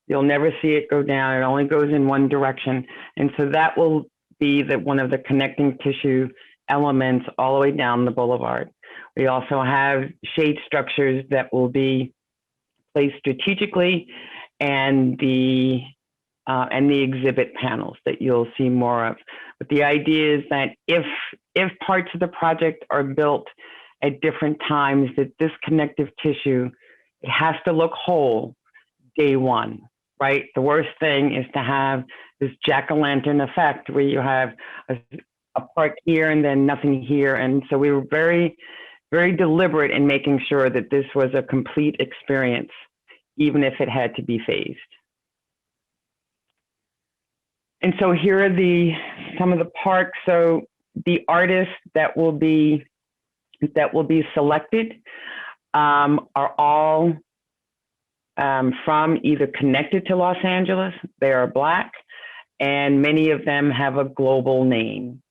You'll never see it go down. It only goes in one direction. And so that will be one of the connecting tissue elements all the way down the boulevard. We also have shade structures that will be placed strategically, and the exhibit panels that you'll see more of. But the idea is that if parts of the project are built at different times, that this connective tissue, it has to look whole day one, right? The worst thing is to have this jack-o'-lantern effect where you have a part here and then nothing here. And so we were very, very deliberate in making sure that this was a complete experience, even if it had to be phased. And so here are some of the parks. So the artists that will be selected are all from either connected to Los Angeles, they are Black, and many of them have a global name.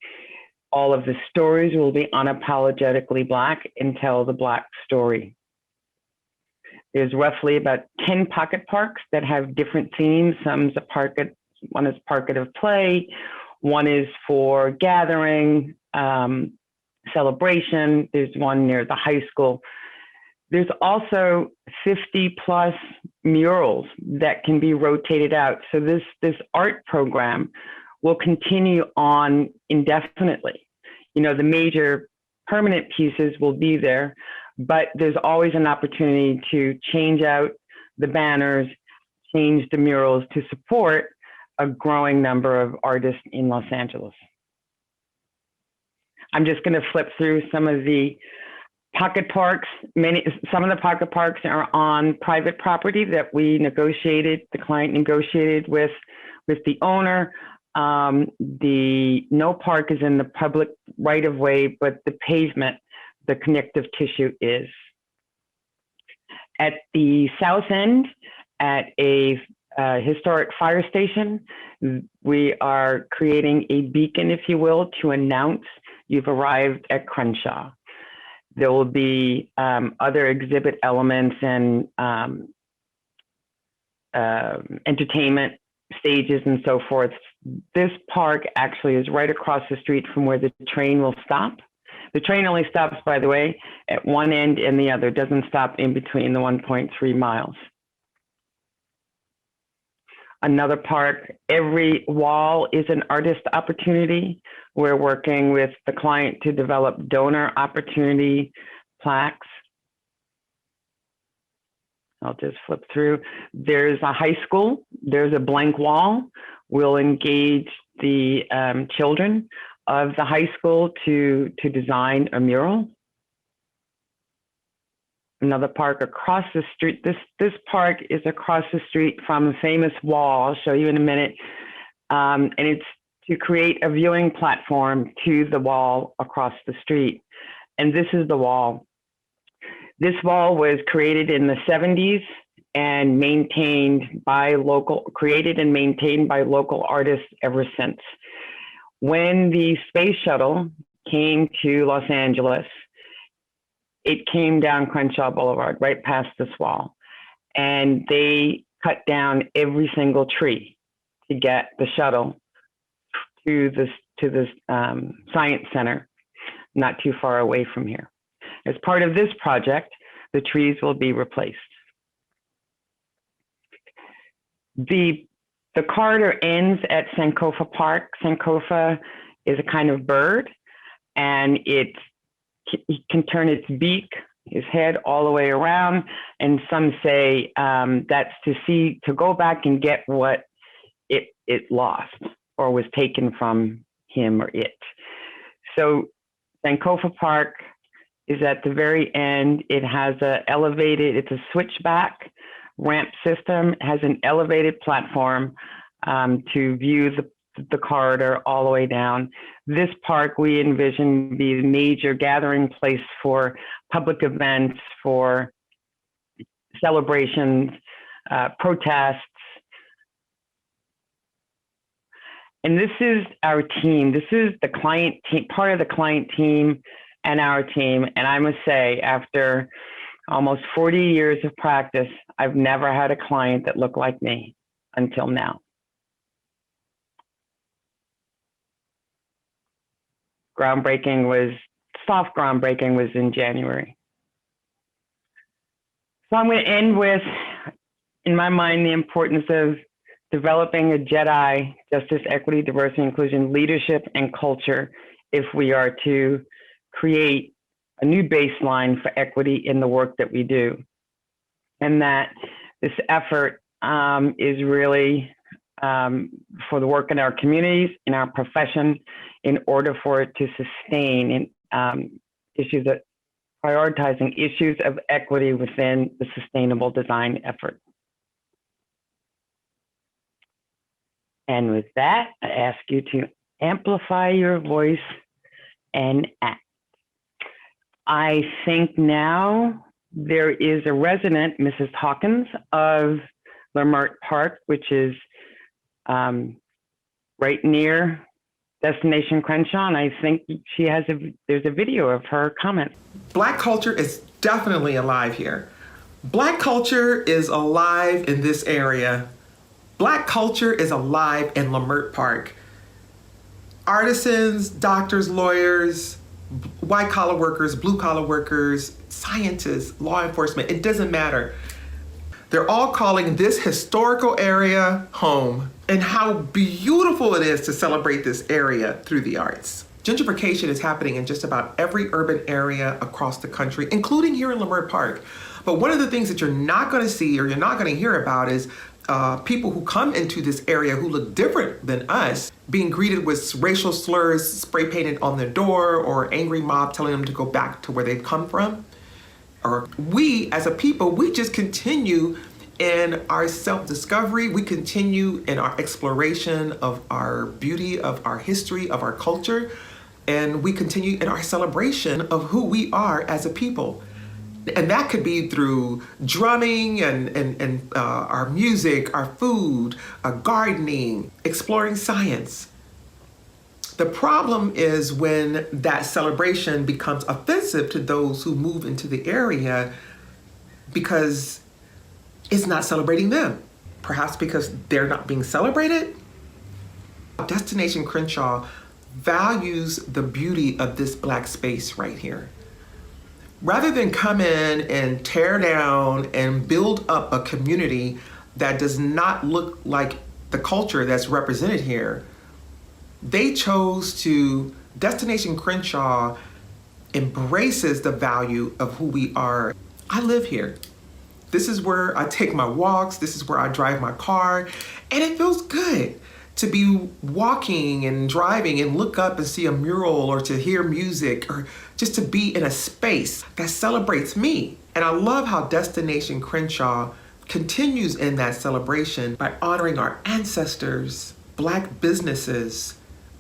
All of the stories will be unapologetically Black and tell the Black story. There's roughly about 10 pocket parks that have different themes. One is pocket of play, one is for gathering, celebration. There's one near the high school. There's also 50 plus murals that can be rotated out. So this art program will continue on indefinitely. You know, the major permanent pieces will be there, but there's always an opportunity to change out the banners, change the murals to support a growing number of artists in Los Angeles. I'm just going to flip through some of the pocket parks. Some of the pocket parks are on private property that we negotiated, the client negotiated with the owner. The no park is in the public right of way, but the pavement, the connective tissue is. At the south end, at a historic fire station, we are creating a beacon, if you will, to announce you've arrived at Crenshaw. There will be other exhibit elements and entertainment stages and so forth. This park actually is right across the street from where the train will stop. The train only stops, by the way, at one end and the other. It doesn't stop in between the 1.3 miles. Another park, every wall is an artist opportunity. We're working with the client to develop donor opportunity plaques. I'll just flip through. There's a high school, there's a blank wall. We'll engage the children of the high school to design a mural. Another park across the street. This park is across the street from a famous wall. I'll show you in a minute. And it's to create a viewing platform to the wall across the street. And this is the wall. This wall was created in the 70s and created and maintained by local artists ever since. When the space shuttle came to Los Angeles, it came down Crenshaw Boulevard, right past this wall. And they cut down every single tree to get the shuttle to this science center, not too far away from here. As part of this project, the trees will be replaced. The corridor ends at Sankofa Park. Sankofa is a kind of bird, and it can turn its beak, his head, all the way around. And some say that's to go back and get what it lost or was taken from him or it. So Sankofa Park is at the very end. It has it's a switchback ramp system. It has an elevated platform to view the corridor all the way down. This park we envision to be a major gathering place for public events, for celebrations, protests. And this is our team. This is the client team, part of the client team and our team. And I must say, after almost 40 years of practice, I've never had a client that looked like me until now. Soft groundbreaking was in January. So I'm going to end with, in my mind, the importance of developing a JEDI, justice, equity, diversity, inclusion, leadership, and culture if we are to create a new baseline for equity in the work that we do. And that this effort is really for the work in our communities, in our profession, in order for it to sustain prioritizing issues of equity within the sustainable design effort. And with that, I ask you to amplify your voice and act. I think now there is a resident, Mrs. Hawkins of Leimert Park, which is right near Destination Crenshaw, and I think there's a video of her comment. Black culture is definitely alive here. Black culture is alive in this area. Black culture is alive in Leimert Park. Artisans, doctors, lawyers, white collar workers, blue collar workers, scientists, law enforcement, it doesn't matter. They're all calling this historical area home, and how beautiful it is to celebrate this area through the arts. Gentrification is happening in just about every urban area across the country, including here in Leimert Park. But one of the things that you're not going to see or you're not going to hear about is people who come into this area who look different than us being greeted with racial slurs spray painted on their door, or angry mob telling them to go back to where they've come from. Or we as a people, we just continue in our self-discovery, we continue in our exploration of our beauty, of our history, of our culture, and we continue in our celebration of who we are as a people. And that could be through drumming and our music, our food, gardening, exploring science. The problem is when that celebration becomes offensive to those who move into the area because it's not celebrating them. Perhaps because they're not being celebrated. Destination Crenshaw values the beauty of this Black space right here. Rather than come in and tear down and build up a community that does not look like the culture that's represented here, they chose to, Destination Crenshaw embraces the value of who we are. I live here. This is where I take my walks. This is where I drive my car. And it feels good to be walking and driving and look up and see a mural, or to hear music, or just to be in a space that celebrates me. And I love how Destination Crenshaw continues in that celebration by honoring our ancestors, Black businesses,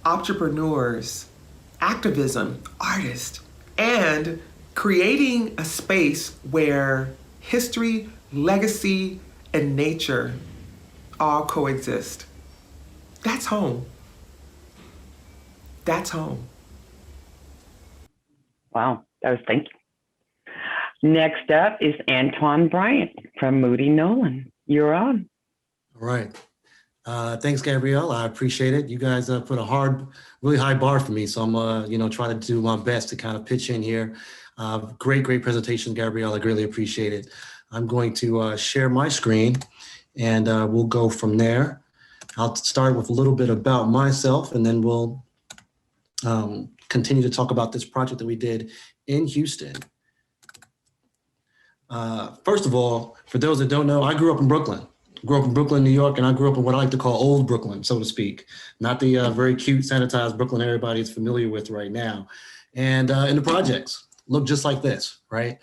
entrepreneurs, activism, artists, and creating a space where history, legacy, and nature all coexist. That's home. That's home. Wow, thank you. Next up is Antoine Bryant from Moody Nolan. You're on. All right. Thanks, Gabrielle. I appreciate it. You guys put a really high bar for me. So I'm, trying to do my best to kind of pitch in here. Great presentation, Gabrielle. I greatly appreciate it. I'm going to share my screen, and we'll go from there. I'll start with a little bit about myself, and then we'll continue to talk about this project that we did in Houston. First of all, for those that don't know, I grew up in Brooklyn. New York, and I grew up in what I like to call old Brooklyn, so to speak. Not the very cute, sanitized Brooklyn everybody is familiar with right now. And in the projects, look just like this, right?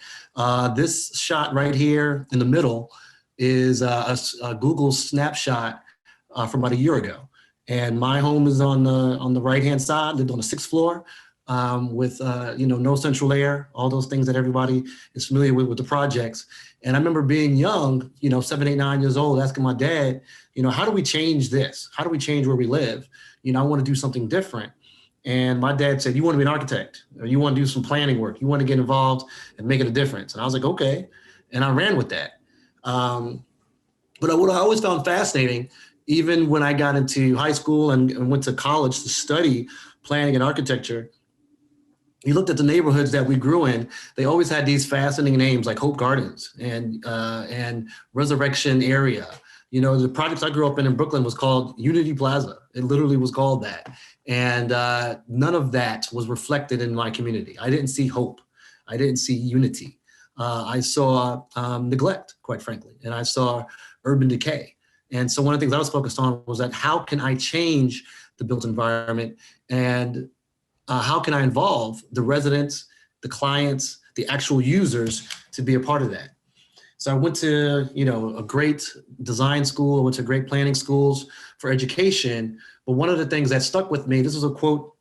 This shot right here in the middle is a Google snapshot from about a year ago. And my home is on the right-hand side, lived on the 6th floor with, no central air, all those things that everybody is familiar with the projects. And I remember being young, 7, 8, 9 years old, asking my dad, how do we change this? How do we change where we live? I want to do something different. And my dad said, you want to be an architect, or you want to do some planning work. You want to get involved and make it a difference. And I was like, okay. And I ran with that. But what I always found fascinating, even when I got into high school and went to college to study planning and architecture, you looked at the neighborhoods that we grew in, they always had these fascinating names like Hope Gardens and Resurrection Area. The projects I grew up in Brooklyn was called Unity Plaza. It literally was called that. And none of that was reflected in my community. I didn't see hope. I didn't see unity. I saw neglect, quite frankly, and I saw urban decay. And so one of the things I was focused on was that how can I change the built environment, and how can I involve the residents, the clients, the actual users to be a part of that? So I went to, a great design school, I went to great planning schools for education. But one of the things that stuck with me, this was a quote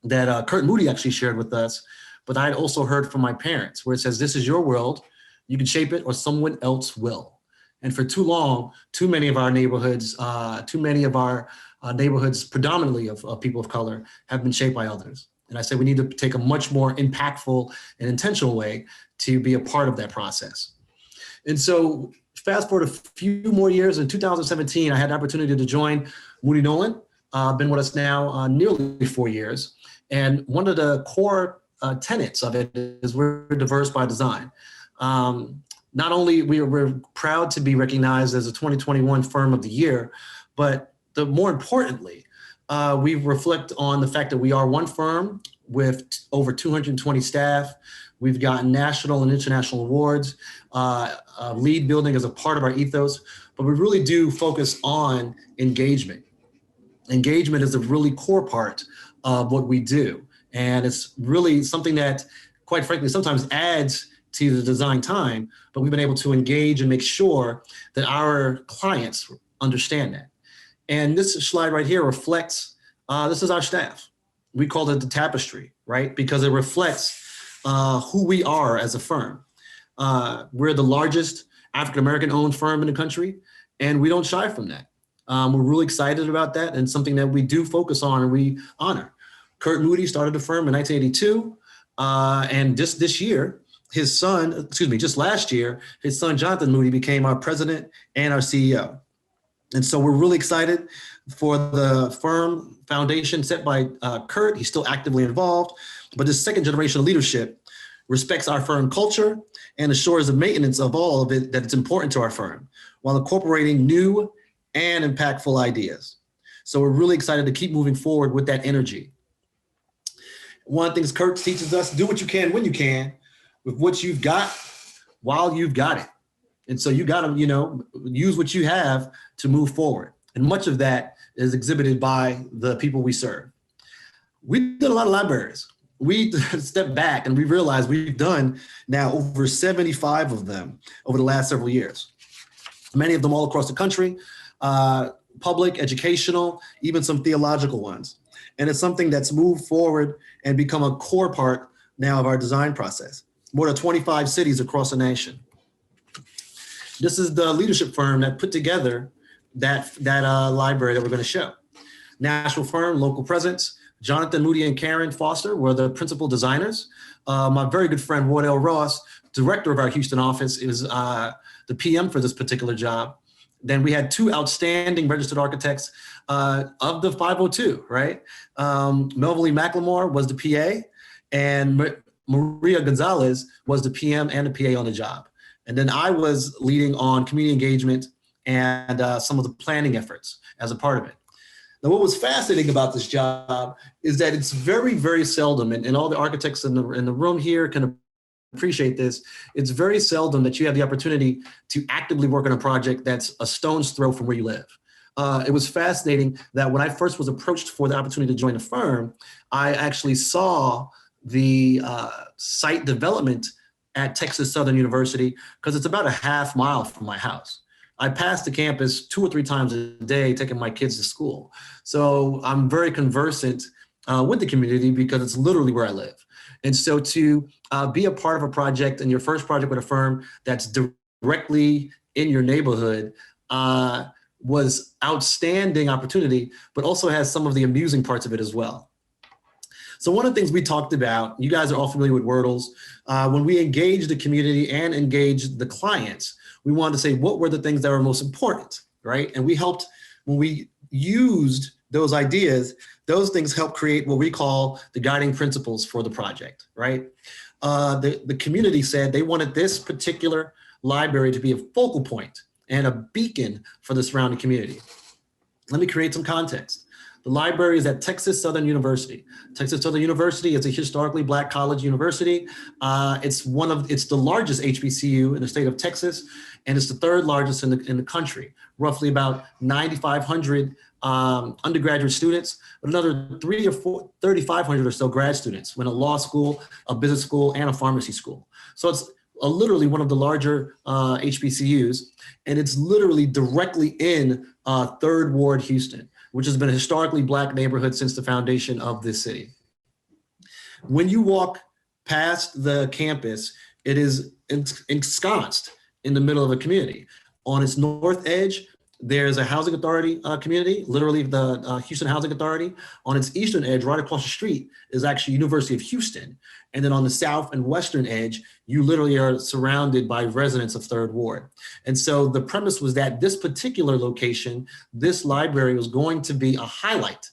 that Kurt Moody actually shared with us, but I'd also heard from my parents, where it says, "This is your world. You can shape it or someone else will." And for too long, too many of our neighborhoods, predominantly of people of color, have been shaped by others. And I said we need to take a much more impactful and intentional way to be a part of that process. And so fast forward a few more years, in 2017, I had the opportunity to join Moody Nolan, been with us now nearly 4 years. And one of the core tenets of it is we're diverse by design. Not only we're proud to be recognized as a 2021 Firm of the Year, but more importantly, we reflect on the fact that we are one firm with over 220 staff. We've gotten national and international awards. LEED building is a part of our ethos, but we really do focus on engagement. Engagement is a really core part of what we do. And it's really something that, quite frankly, sometimes adds to the design time, but we've been able to engage and make sure that our clients understand that. And this slide right here reflects, this is our staff. We call it the tapestry, right? Because it reflects who we are as a firm. We're the largest African-American owned firm in the country, and we don't shy from that. We're really excited about that, and something that we do focus on and we honor. Kurt Moody started the firm in 1982, and just last year, his son, Jonathan Moody, became our president and our CEO. And so we're really excited for the firm foundation set by Kurt. He's still actively involved, but this second generation of leadership respects our firm culture and assures the maintenance of all of it, that it's important to our firm, while incorporating new and impactful ideas. So we're really excited to keep moving forward with that energy. One of the things Kurt teaches us, do what you can when you can, with what you've got while you've got it. And so you got to, use what you have to move forward. And much of that is exhibited by the people we serve. We did a lot of libraries. We stepped back and we realized we've done now over 75 of them over the last several years. Many of them all across the country, public, educational, even some theological ones. And it's something that's moved forward and become a core part now of our design process. More than 25 cities across the nation. This is the leadership firm that put together that library that we're going to show. National firm, local presence. Jonathan Moody and Karen Foster were the principal designers. My very good friend, Wardell Ross, director of our Houston office, is the PM for this particular job. Then we had two outstanding registered architects of the 502, right? Melville McLemore was the PA, and Maria Gonzalez was the PM and the PA on the job. And then I was leading on community engagement and some of the planning efforts as a part of it. Now, what was fascinating about this job is that it's very, very seldom, and all the architects in the room here can appreciate this, it's very seldom that you have the opportunity to actively work on a project that's a stone's throw from where you live. It was fascinating that when I first was approached for the opportunity to join the firm, I actually saw the site development at Texas Southern University, because it's about a half mile from my house. I pass the campus 2 or 3 times a day taking my kids to school. So I'm very conversant with the community because it's literally where I live. And so to be a part of a project and your first project with a firm that's directly in your neighborhood was outstanding opportunity, but also has some of the amusing parts of it as well. So one of the things we talked about, you guys are all familiar with Wordles, when we engaged the community and engaged the clients, we wanted to say what were the things that were most important, right? And we helped, when we used those ideas, those things help create what we call the guiding principles for the project, right? The community said they wanted this particular library to be a focal point and a beacon for the surrounding community. Let me create some context. The library is at Texas Southern University. Texas Southern University is a historically Black college university. It's the largest HBCU in the state of Texas, and it's the 3rd largest in the country. Roughly about 9,500 undergraduate students, but another 3,500 or so grad students in a law school, a business school, and a pharmacy school. So it's literally one of the larger HBCUs, and it's literally directly in Third Ward, Houston, which has been a historically Black neighborhood since the foundation of this city. When you walk past the campus, it is ensconced in the middle of a community. On its north edge, there's a housing authority community, literally the Houston Housing Authority. On its eastern edge, right across the street, is actually University of Houston. And then on the south and western edge, you literally are surrounded by residents of Third Ward. And so the premise was that this particular location, this library was going to be a highlight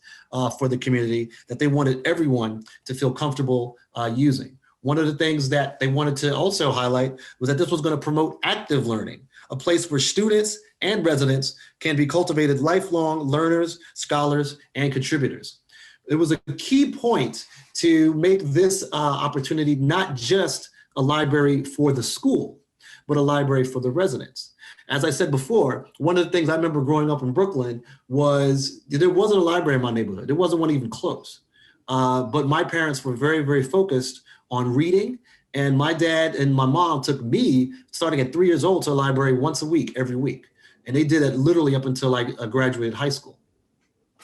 for the community that they wanted everyone to feel comfortable using. One of the things that they wanted to also highlight was that this was going to promote active learning, a place where students and residents can be cultivated lifelong learners, scholars, and contributors. It was a key point to make this opportunity not just a library for the school, but a library for the residents. As I said before, one of the things I remember growing up in Brooklyn was there wasn't a library in my neighborhood. There wasn't one even close. But my parents were very, very focused on reading. And my dad and my mom took me, starting at 3 years old, to a library once a week, every week. And they did it literally up until I graduated high school.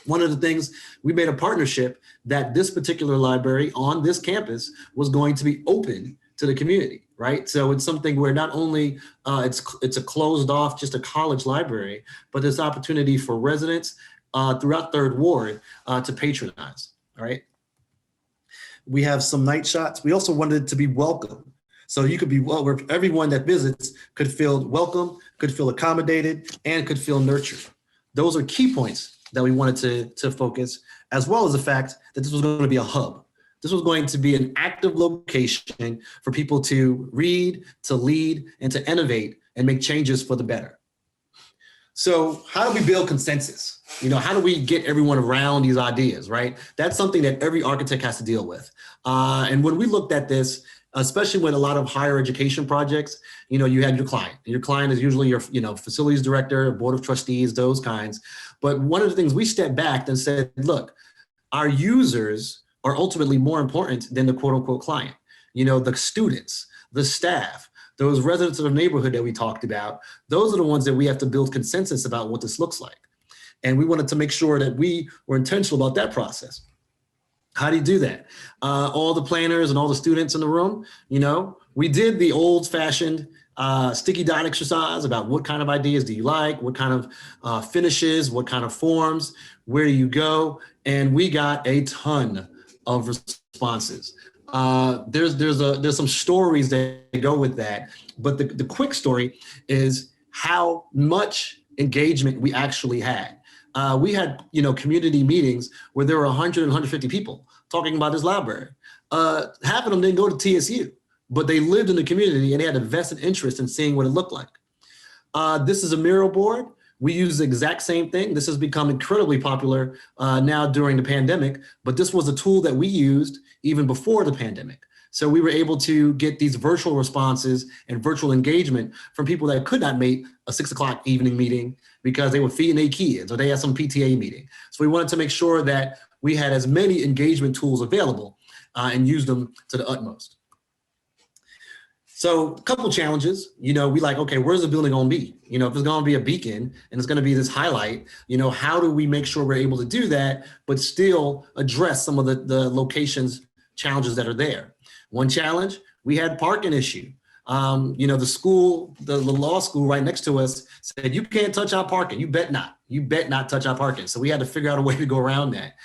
One of the things, we made a partnership that this particular library on this campus was going to be open to the community, right? So it's something where not only it's a closed off, just a college library, but there's opportunity for residents throughout Third Ward to patronize, all right? We have some night shots. We also wanted it to be welcome. So you could be, well, where everyone that visits could feel welcome, could feel accommodated, and could feel nurtured. Those are key points that we wanted to focus, as well as the fact that this was going to be a hub. This was going to be an active location for people to read, to lead, and to innovate and make changes for the better. So how do we build consensus? You know, how do we get everyone around these ideas, right? That's something that every architect has to deal with. And when we looked at this, especially with a lot of higher education projects, you know, you have your client. Your client is usually your, you know, facilities director, board of trustees, those kinds. But one of the things we stepped back and said, look, our users are ultimately more important than the quote unquote client. You know, the students, the staff, those residents of the neighborhood that we talked about, those are the ones that we have to build consensus about what this looks like. And we wanted to make sure that we were intentional about that process. How do you do that? All the planners and all the students in the room, you know, we did the old fashioned sticky dot exercise about what kind of ideas do you like, what kind of finishes, what kind of forms, where do you go? And we got a ton of responses. There's some stories that go with that, but the quick story is how much engagement we actually had. We had, you know, community meetings where there were 100 and 150 people talking about this library. Half of them didn't go to TSU, but they lived in the community and they had a vested interest in seeing what it looked like. This is a mural board. We use the exact same thing. This has become incredibly popular now during the pandemic, but this was a tool that we used even before the pandemic. So we were able to get these virtual responses and virtual engagement from people that could not make a 6 o'clock evening meeting because they were feeding their kids or they had some PTA meeting. So we wanted to make sure that we had as many engagement tools available and use them to the utmost. So a couple of challenges, you know, we like, okay, where's the building gonna be? You know, if it's gonna be a beacon and it's gonna be this highlight, you know, how do we make sure we're able to do that, but still address some of the locations challenges that are there? One challenge, we had parking issue. You know, the school, the law school right next to us said, you can't touch our parking. You bet not touch our parking. So we had to figure out a way to go around that.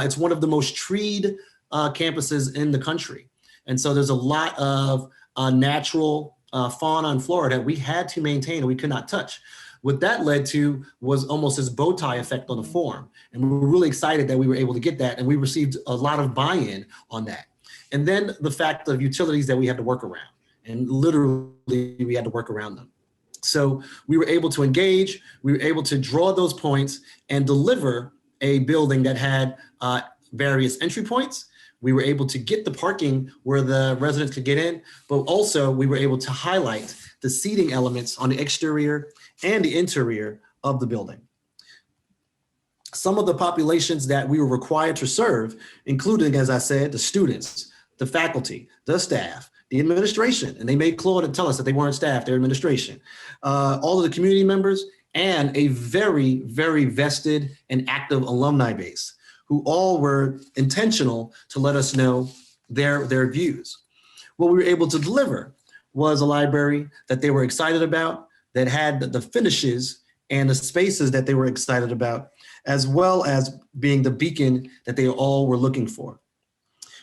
It's one of the most treed campuses in the country. And so there's a lot of natural fauna and flora that we had to maintain and we could not touch. What that led to was almost this bow tie effect on the forum. And we were really excited that we were able to get that. And we received a lot of buy-in on that. And then the fact of utilities that we had to work around. And literally we had to work around them. So we were able to engage, we were able to draw those points and deliver a building that had various entry points. We were able to get the parking where the residents could get in, but also we were able to highlight the seating elements on the exterior and the interior of the building. Some of the populations that we were required to serve, including, as I said, the students, the faculty, the staff, the administration, and they made Claude tell us that they weren't staff, they're administration, all of the community members, and a very, very vested and active alumni base who all were intentional to let us know their views. What we were able to deliver was a library that they were excited about, that had the finishes and the spaces that they were excited about, as well as being the beacon that they all were looking for.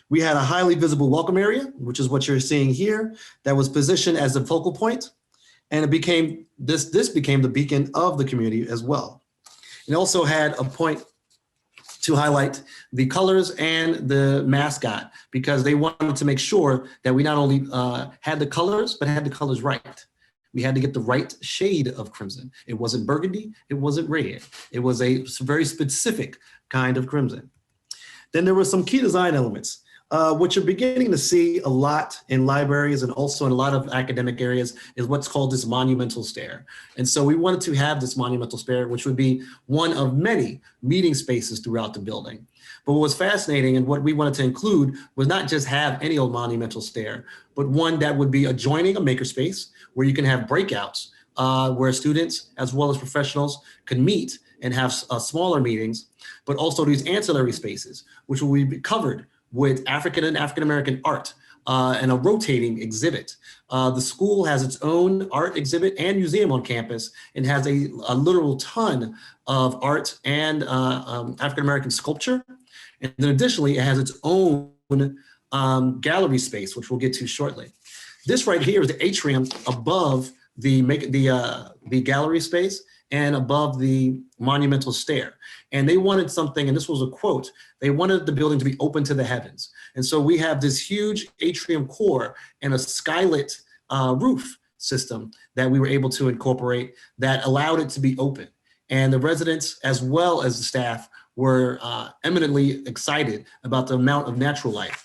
We had a highly visible welcome area, which is what you're seeing here, that was positioned as a focal point, and it became this became the beacon of the community as well. It also had a point to highlight the colors and the mascot, because they wanted to make sure that we not only had the colors, but had the colors right. We had to get the right shade of crimson. It wasn't burgundy, it wasn't red. It was a very specific kind of crimson. Then there were some key design elements, which you're beginning to see a lot in libraries and also in a lot of academic areas, is what's called this monumental stair. And so we wanted to have this monumental stair, which would be one of many meeting spaces throughout the building. But what was fascinating and what we wanted to include was not just have any old monumental stair, but one that would be adjoining a makerspace where you can have breakouts where students as well as professionals could meet and have smaller meetings, but also these ancillary spaces, which will be covered with African and African-American art and a rotating exhibit. The school has its own art exhibit and museum on campus and has a literal ton of art and African-American sculpture. And then additionally, it has its own gallery space, which we'll get to shortly. This right here is the atrium above the gallery space and above the monumental stair. And they wanted something, and this was a quote, they wanted the building to be open to the heavens. And so we have this huge atrium core and a skylit roof system that we were able to incorporate that allowed it to be open. And the residents, as well as the staff, were eminently excited about the amount of natural light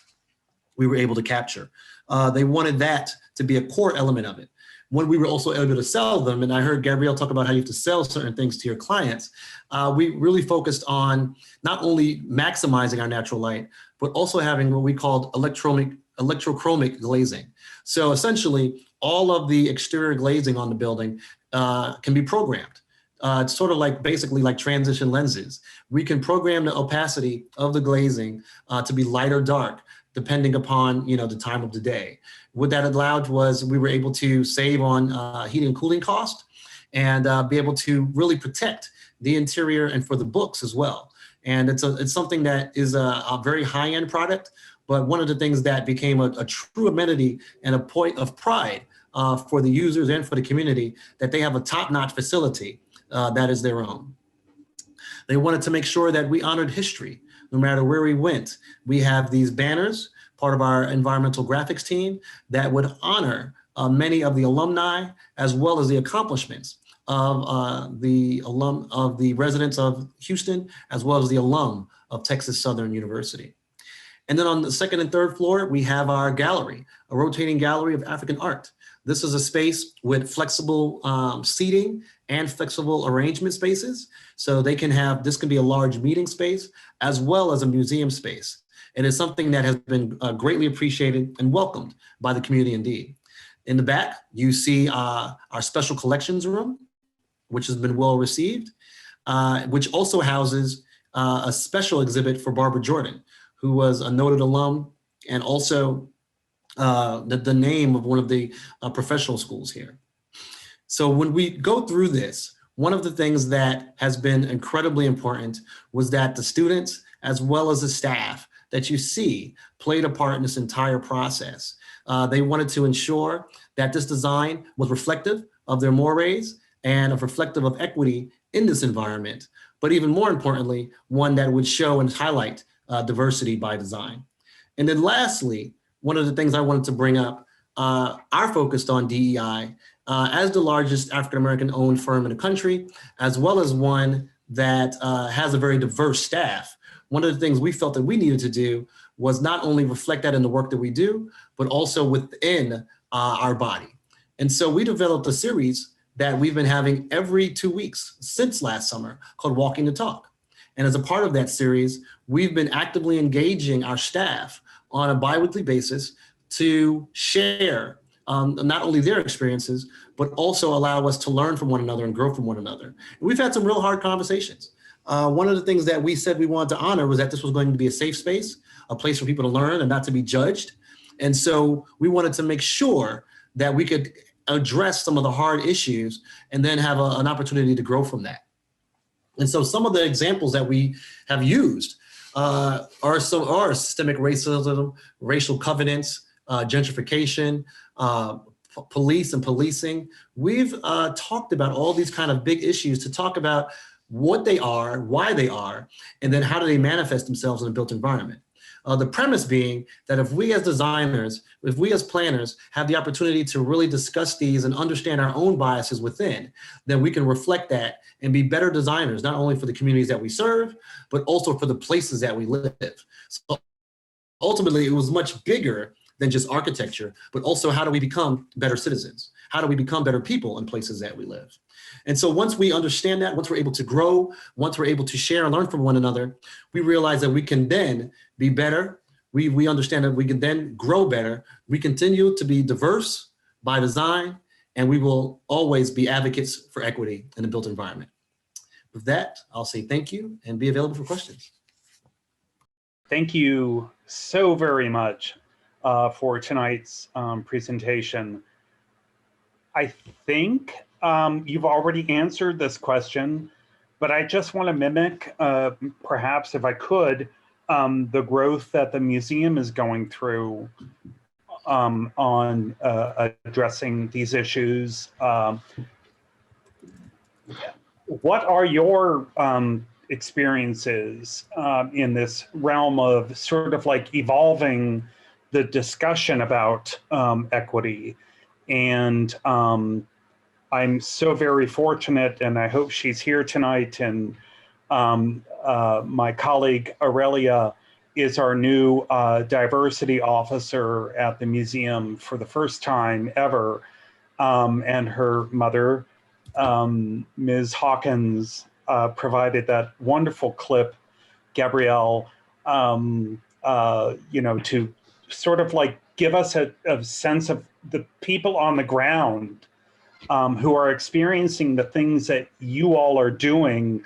we were able to capture. They wanted that to be a core element of it. When we were also able to sell them, and I heard Gabrielle talk about how you have to sell certain things to your clients, we really focused on not only maximizing our natural light, but also having what we called electrochromic glazing. So essentially, all of the exterior glazing on the building can be programmed. It's sort of like basically like transition lenses. We can program the opacity of the glazing to be light or dark, depending upon the time of the day. What that allowed was we were able to save on heating and cooling cost and be able to really protect the interior and for the books as well. And it's something that is a very high-end product, but one of the things that became a true amenity and a point of pride for the users and for the community, that they have a top-notch facility that is their own. They wanted to make sure that we honored history. No matter where we went, we have these banners, part of our environmental graphics team, that would honor many of the alumni as well as the accomplishments of the residents of Houston, as well as the alum of Texas Southern University. And then on the second and third floor, we have our gallery, a rotating gallery of African art. This is a space with flexible seating and flexible arrangement spaces. So they can have, this can be a large meeting space as well as a museum space. It is something that has been greatly appreciated and welcomed by the community indeed. In the back, you see our special collections room, which has been well received, which also houses a special exhibit for Barbara Jordan, who was a noted alum and also the name of one of the professional schools here. So when we go through this, one of the things that has been incredibly important was that the students, as well as the staff that you see, played a part in this entire process. They wanted to ensure that this design was reflective of their mores and reflective of equity in this environment, but even more importantly, one that would show and highlight diversity by design. And then lastly, one of the things I wanted to bring up, our focus on DEI as the largest African-American owned firm in the country, as well as one that has a very diverse staff. One of the things we felt that we needed to do was not only reflect that in the work that we do, but also within our body. And so we developed a series that we've been having every 2 weeks since last summer called Walking the Talk. And as a part of that series, we've been actively engaging our staff on a biweekly basis to share not only their experiences, but also allow us to learn from one another and grow from one another. And we've had some real hard conversations. One of the things that we said we wanted to honor was that this was going to be a safe space, a place for people to learn and not to be judged. And so we wanted to make sure that we could address some of the hard issues and then have an opportunity to grow from that. And so some of the examples that we have used are systemic racism, racial covenants, gentrification, police and policing. We've talked about all these kind of big issues to talk about what they are, why they are, and then how do they manifest themselves in a built environment. The premise being that if we as designers, if we as planners have the opportunity to really discuss these and understand our own biases within, then we can reflect that and be better designers, not only for the communities that we serve, but also for the places that we live. So ultimately, it was much bigger than just architecture, but also how do we become better citizens? How do we become better people in places that we live? And so once we understand that, once we're able to grow, once we're able to share and learn from one another, we realize that we can then be better. We understand that we can then grow better. We continue to be diverse by design, and we will always be advocates for equity in the built environment. With that, I'll say thank you and be available for questions. Thank you so very much for tonight's presentation. I think you've already answered this question, but I just want to mimic, perhaps if I could, the growth that the museum is going through on addressing these issues. What are your experiences in this realm of sort of like evolving the discussion about equity? And I'm so very fortunate, and I hope she's here tonight. And my colleague Aurelia is our new diversity officer at the museum for the first time ever. And her mother, Ms. Hawkins, provided that wonderful clip, Gabrielle, to sort of like give us a sense of the people on the ground who are experiencing the things that you all are doing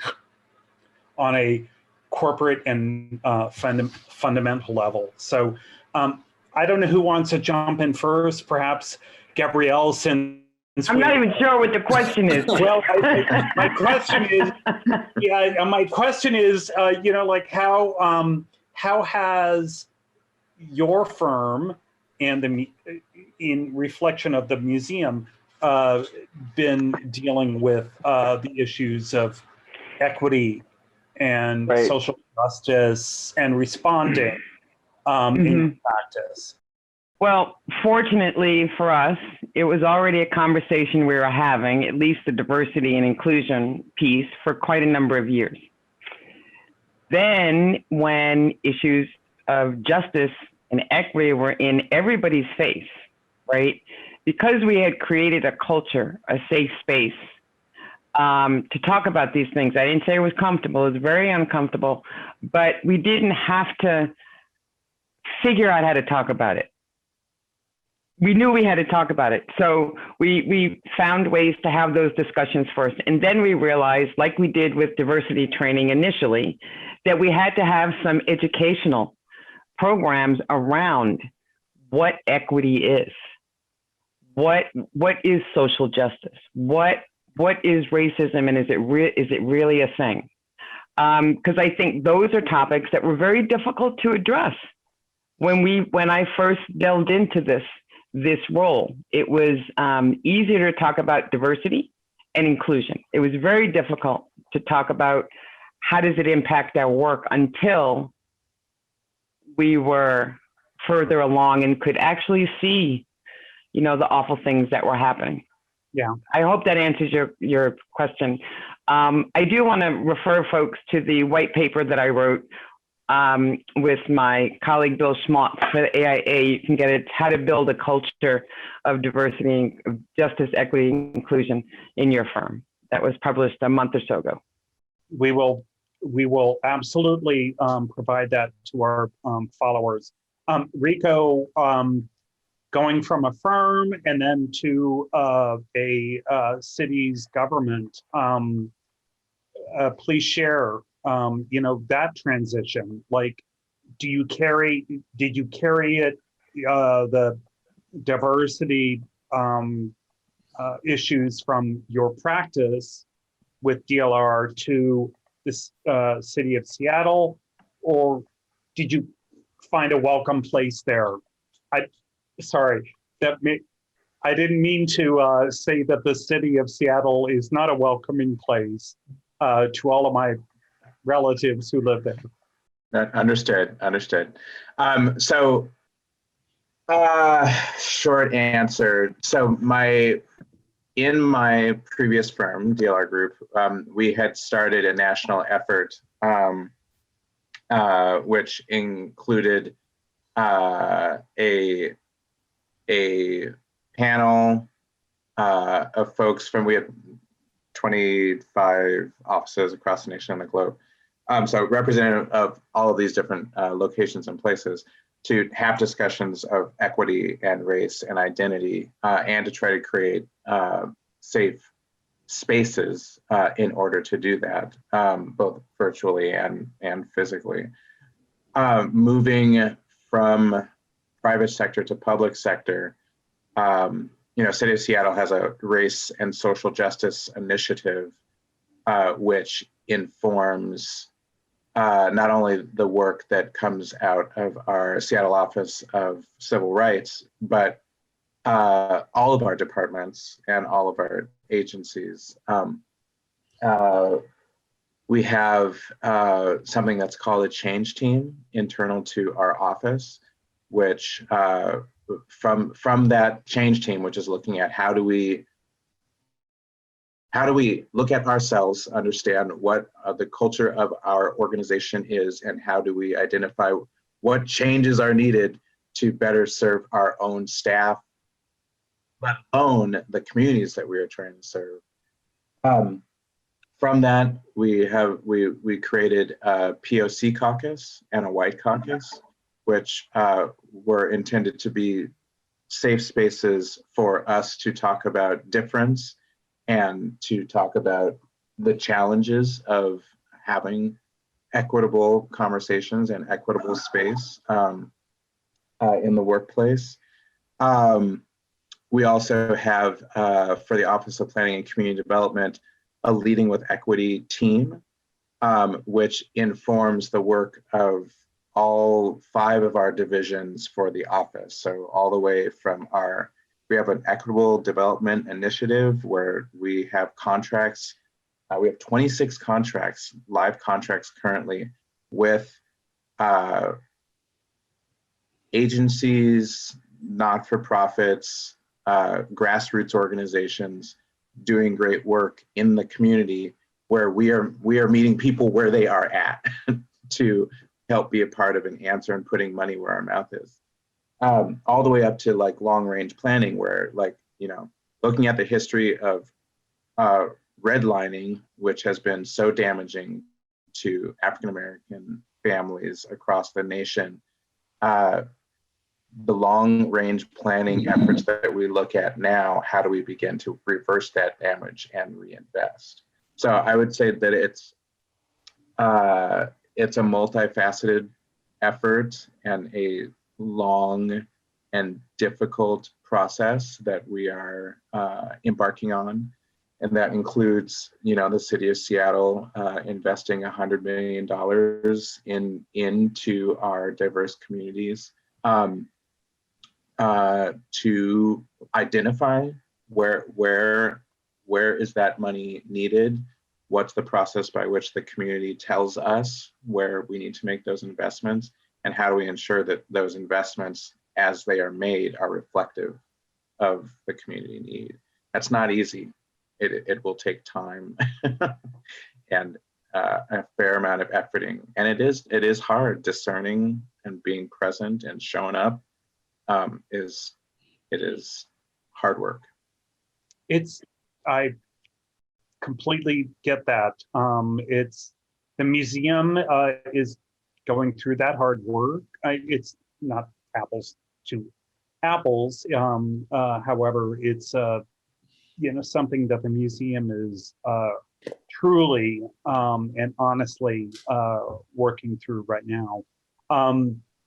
on a corporate and fundamental level. So I don't know who wants to jump in first, perhaps Gabrielle, since I'm not even sure what the question is. Well, my question is, like how has your firm and in reflection of the museum been dealing with the issues of equity and social justice and responding in practice? Well, fortunately for us, it was already a conversation we were having, at least the diversity and inclusion piece, for quite a number of years. Then when issues of justice and equity were in everybody's face, right? Because we had created a culture, a safe space to talk about these things. I didn't say it was comfortable, it was very uncomfortable, but we didn't have to figure out how to talk about it. We knew we had to talk about it. So we found ways to have those discussions first. And then we realized, like we did with diversity training initially, that we had to have some educational programs around what equity is. What is social justice? What is racism, and is it really a thing? Because I think those are topics that were very difficult to address when I first delved into this role. It was easier to talk about diversity and inclusion. It was very difficult to talk about how does it impact our work until we were further along and could actually see, the awful things that were happening. Yeah. I hope that answers your question. I do want to refer folks to the white paper that I wrote with my colleague Bill Schmaltz for the AIA. You can get it, How to Build a Culture of Diversity, Justice, Equity, and Inclusion in Your Firm. That was published a month or so ago. We will absolutely provide that to our followers. Rico, going from a firm and then to a city's government. Please share, that transition. Like, did you carry it, the diversity issues from your practice with DLR to this city of Seattle, or did you find a welcome place there? I didn't mean to say that the city of Seattle is not a welcoming place to all of my relatives who live there. Understood. Short answer. So in my previous firm, DLR Group, we had started a national effort, which included a panel of folks we had 25 offices across the nation and the globe. So representative of all of these different locations and places to have discussions of equity and race and identity, and to try to create safe spaces in order to do that, both virtually and physically. Moving from private sector to public sector, City of Seattle has a race and social justice initiative, which informs not only the work that comes out of our Seattle Office of Civil Rights, but all of our departments and all of our agencies. We have something that's called a change team internal to our office, which from that change team, which is looking at how do we look at ourselves, understand what the culture of our organization is, and how do we identify what changes are needed to better serve our own staff, let alone the communities that we are trying to serve. From that, we created a POC caucus and a white caucus, which were intended to be safe spaces for us to talk about difference and to talk about the challenges of having equitable conversations and equitable space in the workplace. We also have, for the Office of Planning and Community Development, a Leading with Equity team, which informs the work of all 5 of our divisions for the office. So all the way from we have an equitable development initiative where we have contracts. We have 26 contracts, live contracts currently with agencies, not-for-profits, grassroots organizations doing great work in the community, where we are meeting people where they are at to help be a part of an answer and putting money where our mouth is. All the way up to like long-range planning, where looking at the history of redlining, which has been so damaging to African-American families across the nation. The long-range planning efforts that we look at now, how do we begin to reverse that damage and reinvest? So I would say that it's a multifaceted effort and a long and difficult process that we are embarking on. And that includes, the city of Seattle investing $100 million into our diverse communities to identify where is that money needed, what's the process by which the community tells us where we need to make those investments, and how do we ensure that those investments, as they are made, are reflective of the community need. That's not easy. It will take time and a fair amount of efforting, and it is hard. Discerning and being present and showing up is hard work. I completely get that. It's the museum is going through that hard work. It's not apples to apples. However, it's something that the museum is truly and honestly working through right now.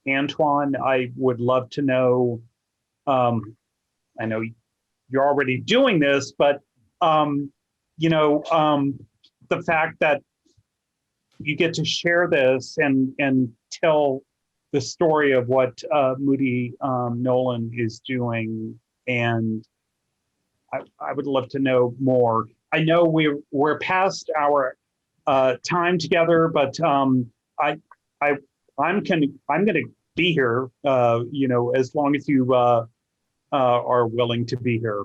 Antoine, I would love to know, I know you're already doing this, but the fact that you get to share this and tell the story of what Moody Nolan is doing, and I would love to know more. I know we're past our time together, but I'm gonna be here, as long as you are willing to be here.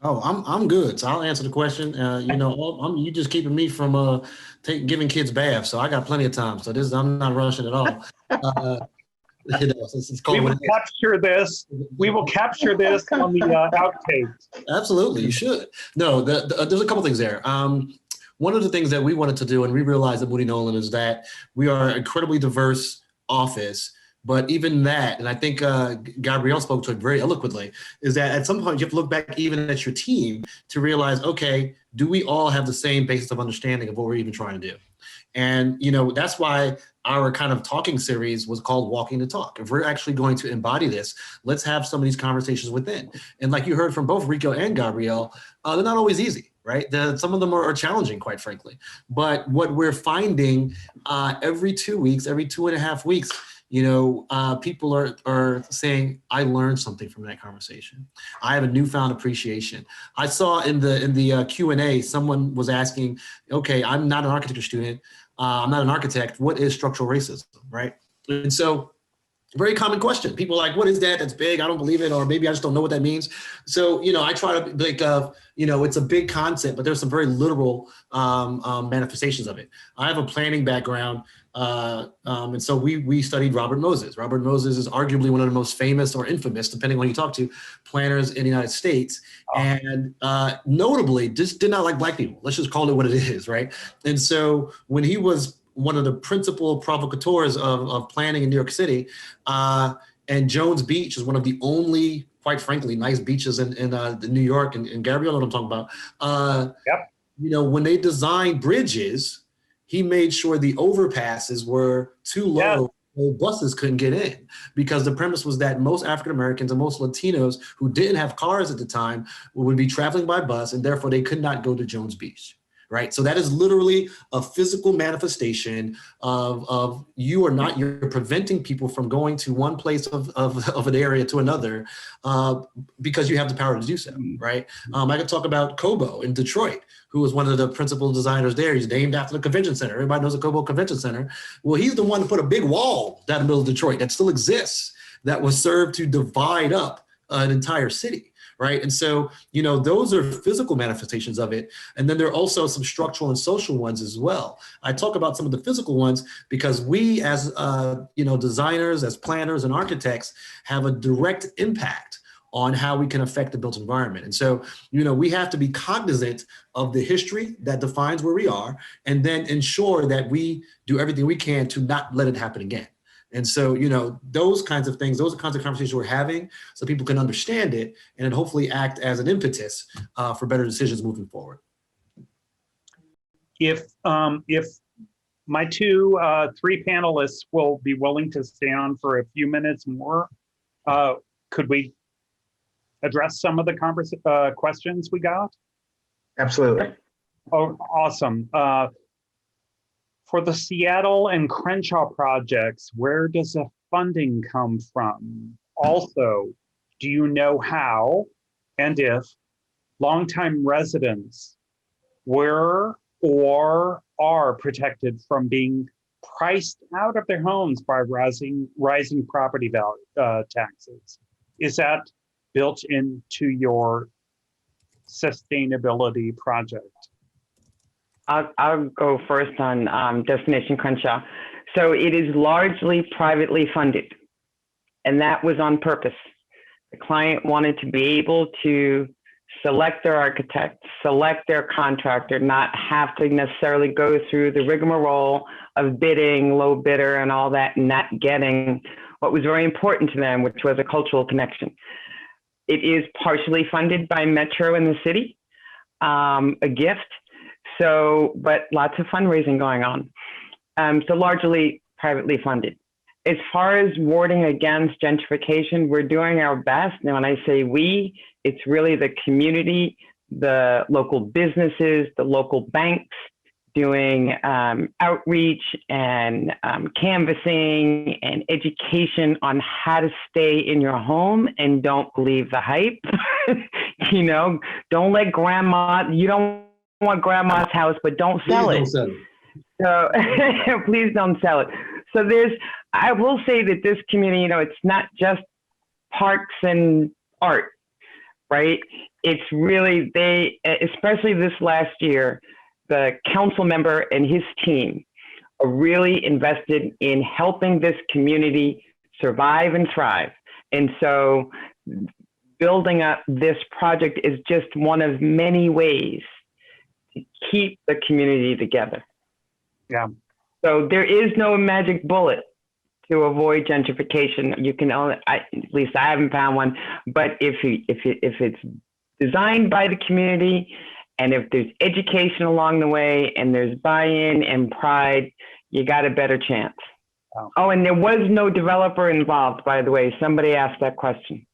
Oh, I'm good. So I'll answer the question. You just keeping me from giving kids baths, so I got plenty of time. So I'm not rushing at all. It's We will capture this. We will capture this on the outtakes. Absolutely, you should. No, there's a couple things there. One of the things that we wanted to do, and we realized at Moody Nolan, is that we are an incredibly diverse office. But even that, and I think Gabrielle spoke to it very eloquently, is that at some point you have to look back even at your team to realize, okay, do we all have the same basis of understanding of what we're even trying to do? And that's why our kind of talking series was called Walking the Talk. If we're actually going to embody this, let's have some of these conversations within. And like you heard from both Rico and Gabrielle, they're not always easy, right? Some of them are challenging, quite frankly. But what we're finding every 2 weeks, every 2.5 weeks, people are saying, I learned something from that conversation. I have a newfound appreciation. I saw in the Q&A, someone was asking, okay, I'm not an architecture student. I'm not an architect. What is structural racism, right? And so very common question. People are like, what is that? That's big. I don't believe it. Or maybe I just don't know what that means. So, I try to think of, it's a big concept, but there's some very literal manifestations of it. I have a planning background. And so we studied Robert Moses. Robert Moses is arguably one of the most famous or infamous, depending on who you talk to, planners in the United States. Oh. And notably, just did not like Black people. Let's just call it what it is, right? And so when he was one of the principal provocateurs of planning in New York City, and Jones Beach is one of the only, quite frankly, nice beaches in New York, and Gabrielle know what I'm talking about. Yep. When they designed bridges, he made sure the overpasses were too low. Yeah. Buses couldn't get in, because the premise was that most African Americans and most Latinos who didn't have cars at the time would be traveling by bus, and therefore they could not go to Jones Beach. Right. So that is literally a physical manifestation of you're preventing people from going to one place of an area to another because you have the power to do so. Right. I could talk about Cobo in Detroit, who was one of the principal designers there. He's named after the convention center. Everybody knows the Cobo Convention Center. Well, he's the one to put a big wall down the middle of Detroit that still exists, that was served to divide up an entire city. Right. And so, those are physical manifestations of it. And then there are also some structural and social ones as well. I talk about some of the physical ones because we as, designers, as planners and architects have a direct impact on how we can affect the built environment. And so, we have to be cognizant of the history that defines where we are, and then ensure that we do everything we can to not let it happen again. And so, those kinds of things, those are kinds of conversations we're having so people can understand it and then hopefully act as an impetus for better decisions moving forward. If my three panelists will be willing to stay on for a few minutes more, could we address some of the questions we got? Absolutely. Oh, awesome. For the Seattle and Crenshaw projects, where does the funding come from? Also, do you know how and if longtime residents were or are protected from being priced out of their homes by rising property value taxes? Is that built into your sustainability project? I'll go first on Destination Crenshaw. So it is largely privately funded, and that was on purpose. The client wanted to be able to select their architect, select their contractor, not have to necessarily go through the rigmarole of bidding, low bidder, and all that, and not getting what was very important to them, which was a cultural connection. It is partially funded by Metro and the city, a gift. So, but lots of fundraising going on. So largely privately funded. As far as warding against gentrification, we're doing our best. And when I say we, it's really the community, the local businesses, the local banks doing outreach and canvassing and education on how to stay in your home and don't believe the hype. You know, don't let grandma, you don't want grandma's house, but don't sell it. Please don't sell it. So please don't sell it. So I will say that this community, you know, it's not just parks and art, right? It's really, especially this last year, the council member and his team are really invested in helping this community survive and thrive. And so building up this project is just one of many ways to keep the community together. Yeah. So there is no magic bullet to avoid gentrification. You can only, at least I haven't found one, but if it's designed by the community, and if there's education along the way and there's buy-in and pride, you got a better chance. Wow. Oh, and there was no developer involved, by the way. Somebody asked that question.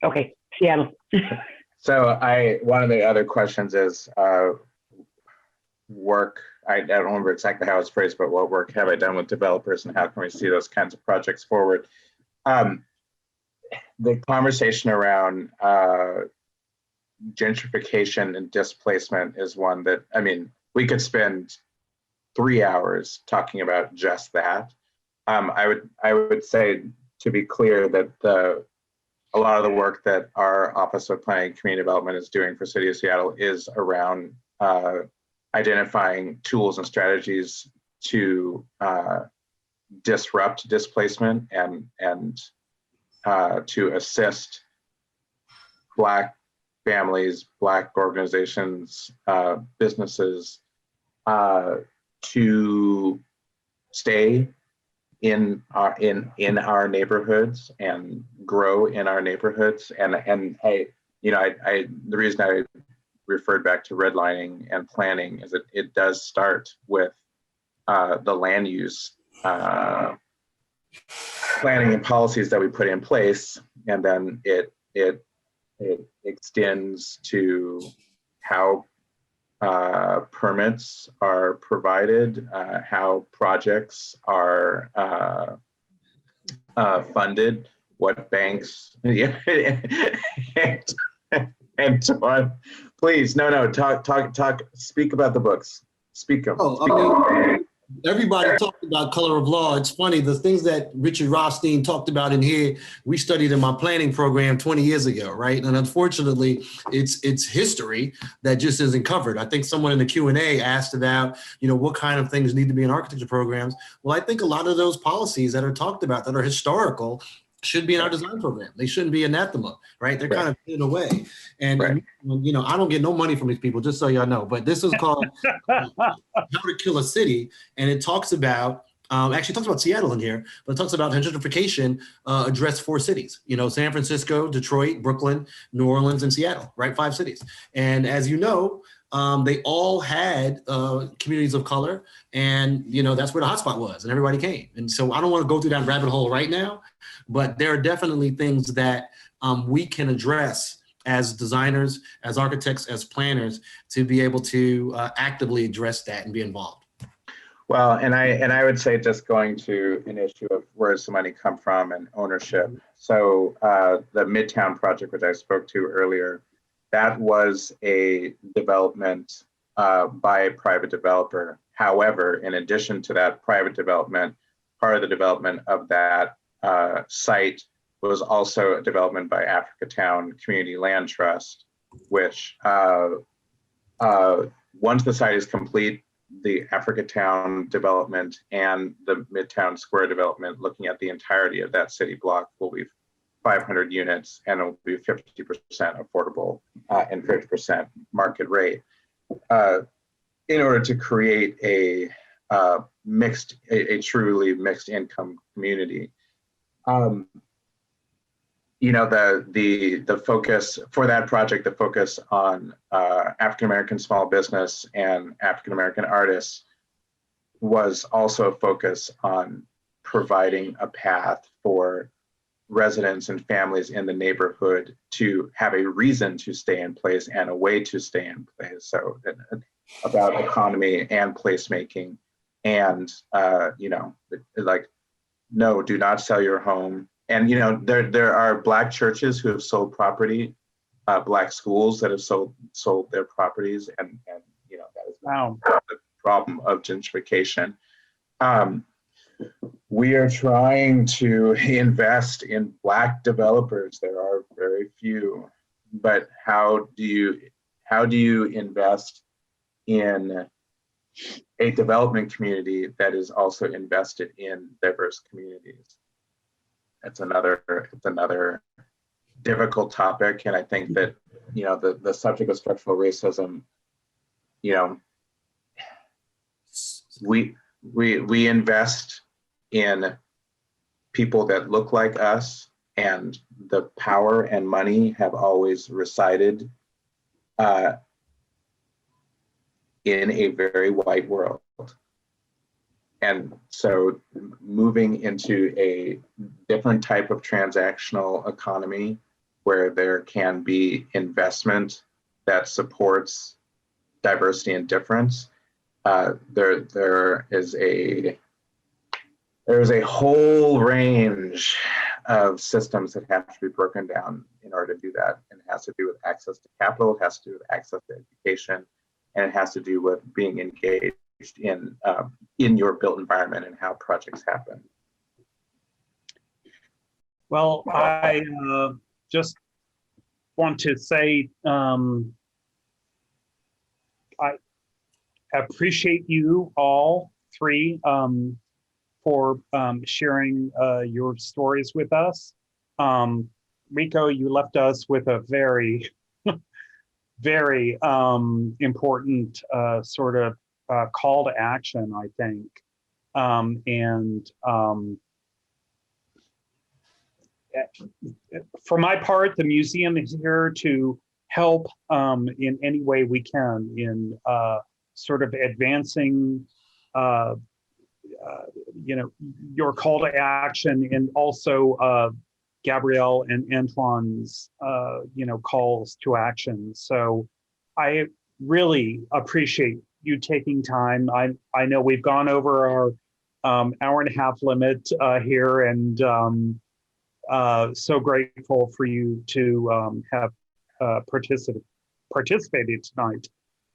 Okay, Seattle. So one of the other questions is work. I don't remember exactly how it's phrased, but what work have I done with developers and how can we see those kinds of projects forward? The conversation around gentrification and displacement is one that, I mean, we could spend 3 hours talking about just that. I would say, to be clear, that a lot of the work that our Office of Planning and Community Development is doing for City of Seattle is around identifying tools and strategies to disrupt displacement and to assist Black families, Black organizations, businesses to stay in our neighborhoods and grow in our neighborhoods. And the reason I referred back to redlining and planning is that it does start with the land use planning and policies that we put in place, and then it extends to how permits are provided, how projects are funded, what banks. Antoine, please, talk. Speak about the books. Speak them. Everybody talked about color of law. It's funny, the things that Richard Rothstein talked about in here, we studied in my planning program 20 years ago, right? And unfortunately, it's history that just isn't covered. I think someone in the Q&A asked about, what kind of things need to be in architecture programs. Well, I think a lot of those policies that are talked about that are historical should be in our design program. They shouldn't be anathema, right? They're kind of hidden away. And, I don't get no money from these people, just so y'all know, but this is called How to Kill a City. And it talks about, actually talks about Seattle in here, but it talks about gentrification address 4 cities, San Francisco, Detroit, Brooklyn, New Orleans, and Seattle, right? 5 cities. And as you know, they all had communities of color, and that's where the hotspot was, and everybody came. And so I don't want to go through that rabbit hole right now, but there are definitely things that we can address as designers, as architects, as planners, to be able to actively address that and be involved. Well, and I would say, just going to an issue of where does the money come from and ownership. So the Midtown project, which I spoke to earlier, that was a development by a private developer. However, in addition to that private development, part of the development of that site was also a development by Africatown Community Land Trust, which once the site is complete, the Africatown development and the Midtown Square development, looking at the entirety of that city block, will be 500 units, and it will be 50% affordable and 50% market rate, in order to create a truly mixed income community. you know, the focus for that project, the focus on African-American small business and African-American artists was also a focus on providing a path for residents and families in the neighborhood to have a reason to stay in place and a way to stay in place. So about economy and placemaking and, you know, like, no, do not sell your home. And, you know, there are Black churches who have sold property, Black schools that have sold their properties. And you know, that is the problem of gentrification. We are trying to invest in Black developers. There are very few, but how do you invest in a development community that is also invested in diverse communities? It's another difficult topic, and I think that, you know, the subject of structural racism, you know, we invest in people that look like us, and the power and money have always resided in a very white world. And so moving into a different type of transactional economy where there can be investment that supports diversity and difference, there is a whole range of systems that have to be broken down in order to do that. And it has to do with access to capital, it has to do with access to education, and it has to do with being engaged in your built environment and how projects happen. Well, I just want to say I appreciate you all three for sharing your stories with us. Rico, you left us with a very, very important sort of call to action, I think. For my part, the museum is here to help in any way we can in sort of advancing you know, your call to action, and also Gabrielle and Antoine's you know, calls to action. So I really appreciate you taking time. I know we've gone over our hour and a half limit here, and so grateful for you to have participated tonight.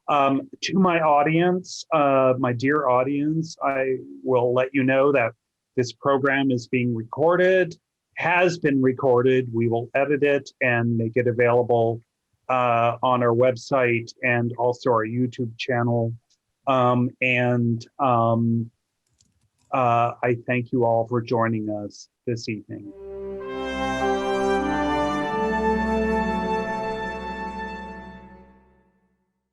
To my audience, my dear audience, I will let you know that this program is being recorded, has been recorded. We will edit it and make it available on our website and also our YouTube channel. I thank you all for joining us this evening.